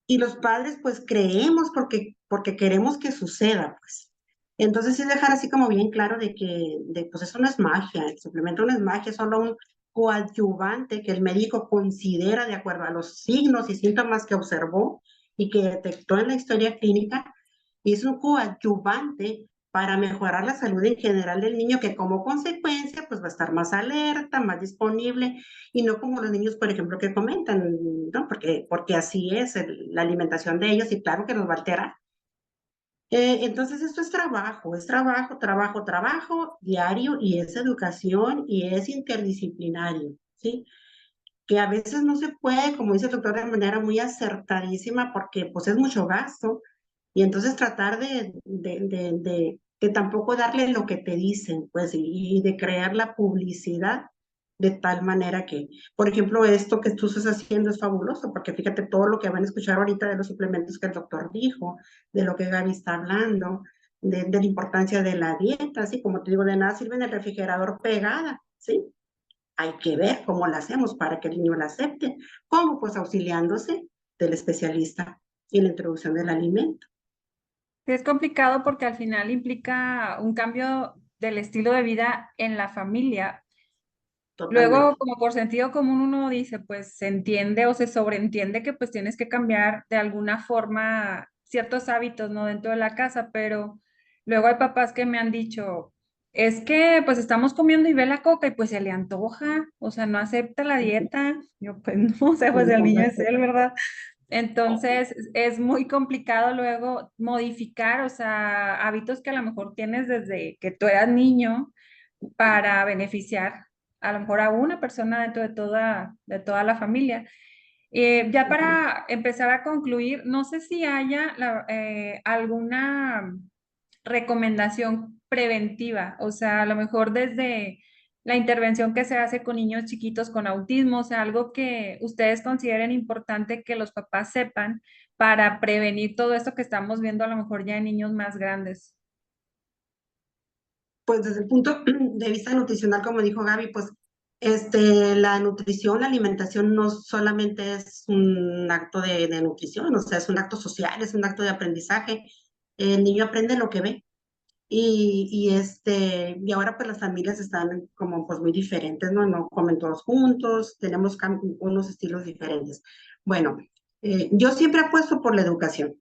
Y los padres, pues, creemos porque queremos que suceda, pues. Entonces, sí dejar así como bien claro pues, eso no es magia, el suplemento no es magia, es solo un coadyuvante que el médico considera de acuerdo a los signos y síntomas que observó y que detectó en la historia clínica, y es un coadyuvante para mejorar la salud en general del niño, que como consecuencia, pues va a estar más alerta, más disponible, y no como los niños, por ejemplo, que comentan, ¿no? Porque así es la alimentación de ellos y claro que nos va a alterar. Entonces esto es trabajo, trabajo, trabajo diario y es educación y es interdisciplinario, ¿sí? Que a veces no se puede, como dice el doctor, de manera muy acertadísima porque pues es mucho gasto y entonces tratar de tampoco darle lo que te dicen, pues, y de crear la publicidad de tal manera que, por ejemplo, esto que tú estás haciendo es fabuloso, porque fíjate todo lo que van a escuchar ahorita de los suplementos que el doctor dijo, de lo que Gaby está hablando, de la importancia de la dieta, así como te digo, de nada sirve en el refrigerador pegada, ¿sí? Hay que ver cómo la hacemos para que el niño la acepte. ¿Cómo? Pues auxiliándose del especialista y la introducción del alimento. Sí, es complicado porque al final implica un cambio del estilo de vida en la familia. Luego, Totalmente. como por sentido común, uno dice, pues se entiende o se sobreentiende que pues tienes que cambiar de alguna forma ciertos hábitos, ¿no? Dentro de la casa, pero luego hay papás que me han dicho, es que pues estamos comiendo y ve la coca y pues se le antoja, o sea, no acepta la dieta. Yo pues no, o sea, pues el niño es él, ¿verdad? Entonces es muy complicado luego modificar, o sea, hábitos que a lo mejor tienes desde que tú eras niño para beneficiar a lo mejor a una persona dentro de toda la familia. Ya para empezar a concluir, no sé si haya alguna recomendación preventiva, o sea, a lo mejor desde la intervención que se hace con niños chiquitos con autismo, o sea, algo que ustedes consideren importante que los papás sepan para prevenir todo esto que estamos viendo a lo mejor ya en niños más grandes. Pues desde el punto de vista nutricional, como dijo Gaby, pues la nutrición, la alimentación no solamente es un acto de nutrición, o sea, es un acto social, es un acto de aprendizaje. El niño aprende lo que ve. Y ahora pues las familias están como pues muy diferentes, ¿no? No comen todos juntos, tenemos unos estilos diferentes. Bueno, yo siempre apuesto por la educación,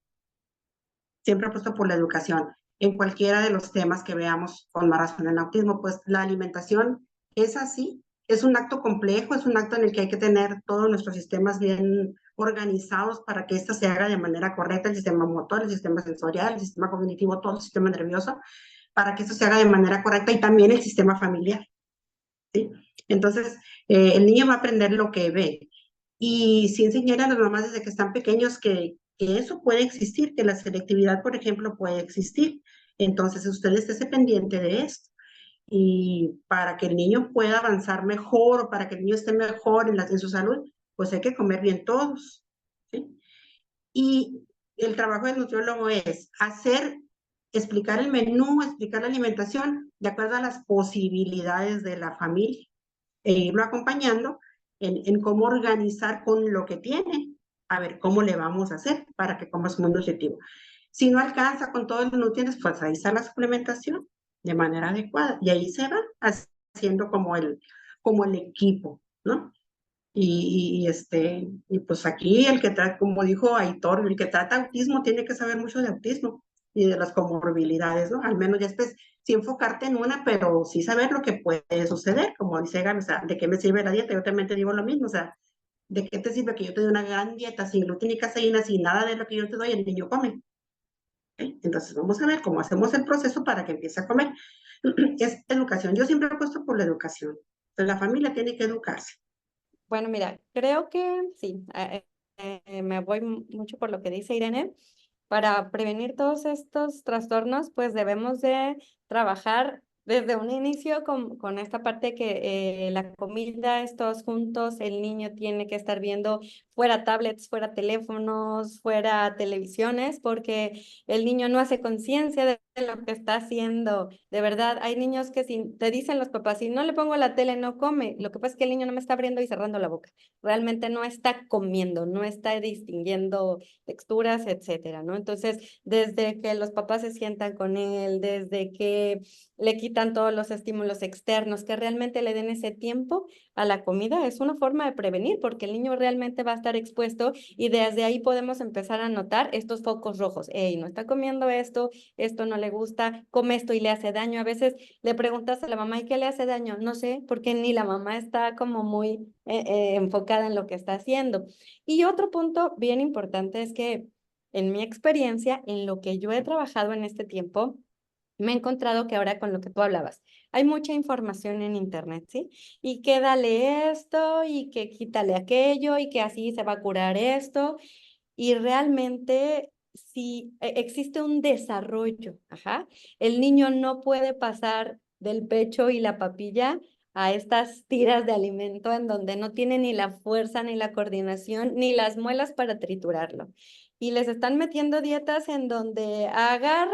siempre apuesto por la educación en cualquiera de los temas que veamos con más razón en autismo, pues la alimentación es así, es un acto complejo, es un acto en el que hay que tener todos nuestros sistemas bien organizados para que ésta se haga de manera correcta, el sistema motor, el sistema sensorial, el sistema cognitivo, todo el sistema nervioso, para que esto se haga de manera correcta y también el sistema familiar, ¿sí? Entonces, el niño va a aprender lo que ve. Y sí enseñar a las mamás desde que están pequeños que eso puede existir, que la selectividad, por ejemplo, puede existir. Entonces, usted esté pendiente de esto. Y para que el niño pueda avanzar mejor o para que el niño esté mejor en su salud, pues hay que comer bien todos, ¿sí? Y el trabajo del nutriólogo es explicar el menú, explicar la alimentación de acuerdo a las posibilidades de la familia e irlo acompañando en cómo organizar con lo que tiene. A ver, ¿cómo le vamos a hacer para que comas muy nutritivo? Si no alcanza con todos los nutrientes, pues ahí está la suplementación de manera adecuada y ahí se va haciendo como el equipo, ¿no? Y pues aquí el que trata, como dijo Aitor, el que trata autismo tiene que saber mucho de autismo y de las comorbilidades, ¿no? Al menos ya después, sí enfocarte en una, pero sí saber lo que puede suceder, como dice Gaby, o sea, ¿de qué me sirve la dieta? Yo también te digo lo mismo, o sea, ¿de qué te sirve que yo te dé una gran dieta sin gluten ni caseína, sin nada de lo que yo te doy, el niño come? ¿Okay? Entonces vamos a ver cómo hacemos el proceso para que empiece a comer. Es educación, yo siempre he puesto por la educación, entonces la familia tiene que educarse. Bueno, mira, creo que sí, me voy mucho por lo que dice Irene. Para prevenir todos estos trastornos, pues debemos de trabajar desde un inicio con esta parte que la comida es todos juntos, el niño tiene que estar viendo fuera tablets, fuera teléfonos, fuera televisiones, porque el niño no hace conciencia de lo que está haciendo. De verdad, hay niños que si te dicen los papás, si no le pongo la tele no come, lo que pasa es que el niño no me está abriendo y cerrando la boca, realmente no está comiendo, no está distinguiendo texturas, etcétera, ¿no? Entonces, desde que los papás se sientan con él, desde que le quitan todos los estímulos externos, que realmente le den ese tiempo a la comida, es una forma de prevenir, porque el niño realmente va a estar expuesto y desde ahí podemos empezar a notar estos focos rojos. Hey, no está comiendo esto, esto no le gusta, come esto y le hace daño. A veces le preguntas a la mamá, ¿y qué le hace daño? No sé, porque ni la mamá está como muy enfocada en lo que está haciendo. Y otro punto bien importante es que en mi experiencia, en lo que yo he trabajado en este tiempo, me he encontrado que ahora con lo que tú hablabas, hay mucha información en internet, ¿sí? Y que dale esto y que quítale aquello y que así se va a curar esto. Y realmente si existe un desarrollo, ajá, el niño no puede pasar del pecho y la papilla a estas tiras de alimento en donde no tiene ni la fuerza, ni la coordinación, ni las muelas para triturarlo. Y les están metiendo dietas en donde agarra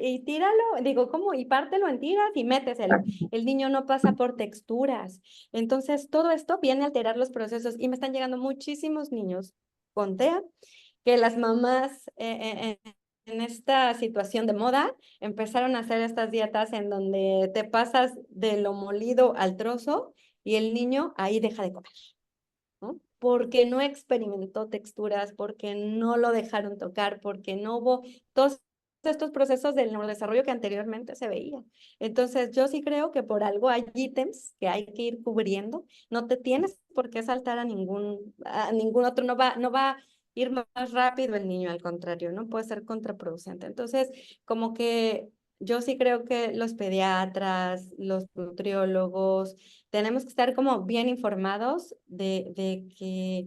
y tíralo, digo, ¿cómo? Y pártelo en tiras y méteselo. El niño no pasa por texturas. Entonces, todo esto viene a alterar los procesos y me están llegando muchísimos niños con TEA que las mamás en esta situación de moda empezaron a hacer estas dietas en donde te pasas de lo molido al trozo y el niño ahí deja de comer, ¿no? Porque no experimentó texturas, porque no lo dejaron tocar, porque no hubo todos estos procesos del neurodesarrollo que anteriormente se veía. Entonces, yo sí creo que por algo hay ítems que hay que ir cubriendo. No te tienes por qué saltar a ningún otro, no va a ir más rápido el niño, al contrario, ¿no? Puede ser contraproducente. Entonces, como que yo sí creo que los pediatras, los nutriólogos, tenemos que estar como bien informados de que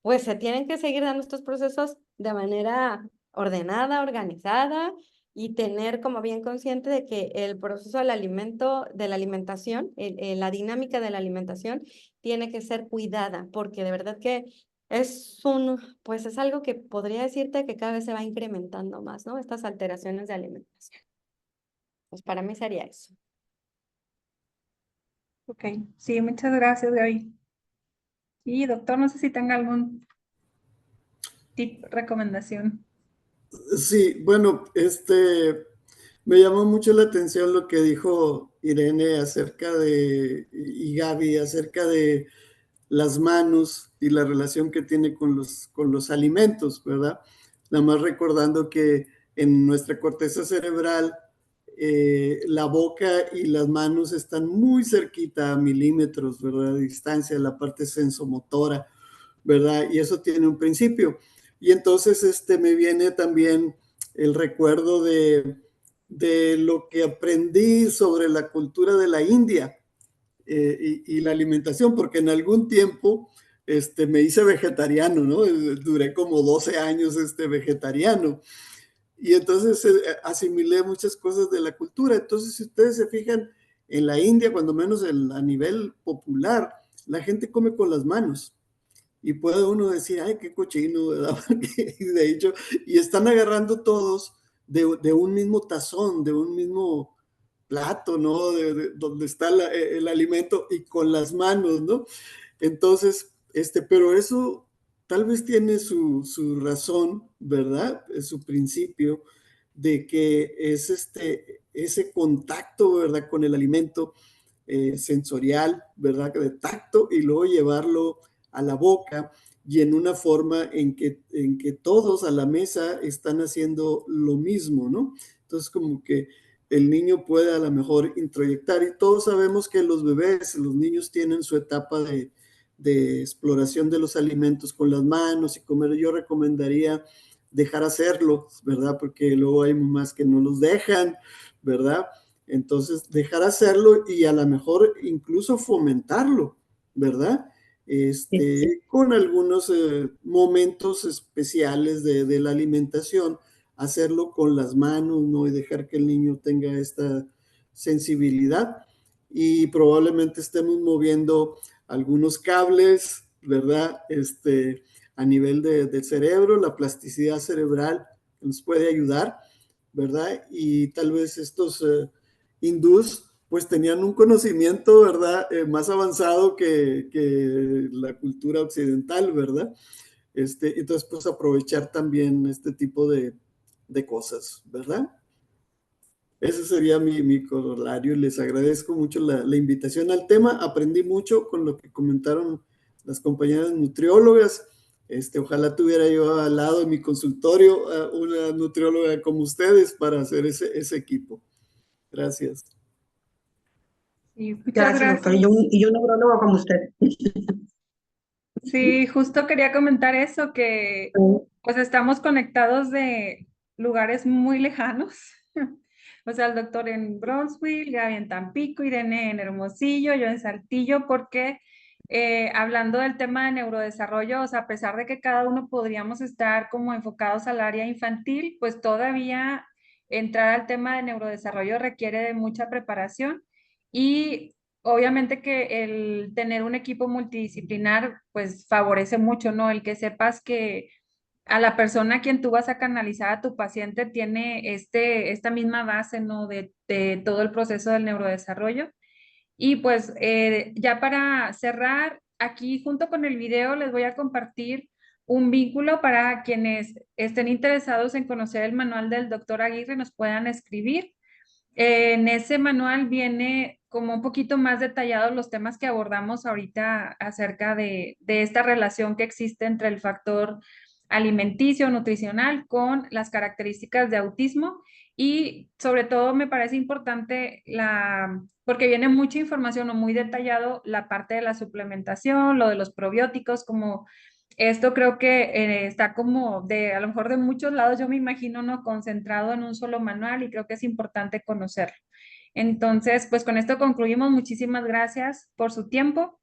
pues se tienen que seguir dando estos procesos de manera ordenada, organizada y tener como bien consciente de que el proceso del alimento, de la alimentación, la dinámica de la alimentación tiene que ser cuidada porque de verdad que pues es algo que podría decirte que cada vez se va incrementando más, ¿no? Estas alteraciones de alimentación. Pues para mí sería eso. Ok, sí, muchas gracias, Gaby. Y doctor, no sé si tenga algún tip, recomendación. Sí, bueno, me llamó mucho la atención lo que dijo Irene acerca y Gaby, acerca de las manos y la relación que tiene con los alimentos, ¿verdad? Nada más recordando que en nuestra corteza cerebral, la boca y las manos están muy cerquita, a milímetros, ¿verdad? De distancia, la parte sensomotora, ¿verdad? Y eso tiene un principio. Y entonces me viene también el recuerdo de lo que aprendí sobre la cultura de la India y la alimentación, porque en algún tiempo me hice vegetariano, ¿no? Duré como 12 años vegetariano. Y entonces asimilé muchas cosas de la cultura. Entonces, si ustedes se fijan, en la India, cuando menos a nivel popular, la gente come con las manos. Y puede uno decir, ay, qué cochino, ¿verdad? Y de hecho, y están agarrando todos de un mismo tazón, de un mismo plato, ¿no? Donde está el alimento y con las manos, ¿no? Entonces, pero eso tal vez tiene su razón, ¿verdad? Es su principio de que es ese contacto, ¿verdad? Con el alimento sensorial, ¿verdad? De tacto y luego llevarlo a la boca y en una forma en que todos a la mesa están haciendo lo mismo, ¿no? Entonces como que el niño puede a lo mejor introyectar y todos sabemos que los bebés, los niños tienen su etapa de exploración de los alimentos con las manos y comer. Yo recomendaría dejar hacerlo, ¿verdad? Porque luego hay mamás que no los dejan, ¿verdad? Entonces, dejar hacerlo y a lo mejor incluso fomentarlo, ¿verdad? Sí. Con algunos momentos especiales de la alimentación, hacerlo con las manos, ¿no? Y dejar que el niño tenga esta sensibilidad. Y probablemente estemos moviendo algunos cables, ¿verdad? A nivel del cerebro, la plasticidad cerebral nos puede ayudar, ¿verdad? Y tal vez estos hindús pues tenían un conocimiento, ¿verdad? Más avanzado que la cultura occidental, ¿verdad? Entonces, pues aprovechar también este tipo de cosas, ¿verdad? Ese sería mi corolario. Les agradezco mucho la invitación al tema. Aprendí mucho con lo que comentaron las compañeras nutriólogas. Ojalá tuviera yo al lado de mi consultorio una nutrióloga como ustedes para hacer ese equipo. Gracias. Sí, muchas Gracias, doctor. gracias. Y yo un neurólogo como usted. Sí, justo quería comentar eso, que pues estamos conectados de lugares muy lejanos. O sea, el doctor en Bronzeville, Gaby en Tampico, Irene en Hermosillo, yo en Saltillo, porque hablando del tema de neurodesarrollo, o sea, a pesar de que cada uno podríamos estar como enfocados al área infantil, pues todavía entrar al tema de neurodesarrollo requiere de mucha preparación y obviamente que el tener un equipo multidisciplinar, pues favorece mucho, ¿no? El que sepas que a la persona a quien tú vas a canalizar a tu paciente tiene esta misma base, ¿no? De todo el proceso del neurodesarrollo. Y pues ya para cerrar, aquí junto con el video les voy a compartir un vínculo para quienes estén interesados en conocer el manual del doctor Aguirre, nos puedan escribir. En ese manual viene como un poquito más detallados los temas que abordamos ahorita acerca de esta relación que existe entre el factor alimenticio, nutricional, con las características de autismo y sobre todo me parece importante porque viene mucha información o muy detallado la parte de la suplementación, lo de los probióticos, como esto creo que está como a lo mejor de muchos lados, yo me imagino, ¿no? Concentrado en un solo manual y creo que es importante conocerlo. Entonces, pues con esto concluimos. Muchísimas gracias por su tiempo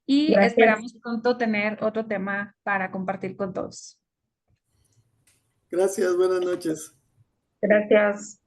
y Gracias. esperamos pronto tener otro tema para compartir con todos. Gracias, buenas noches. Gracias.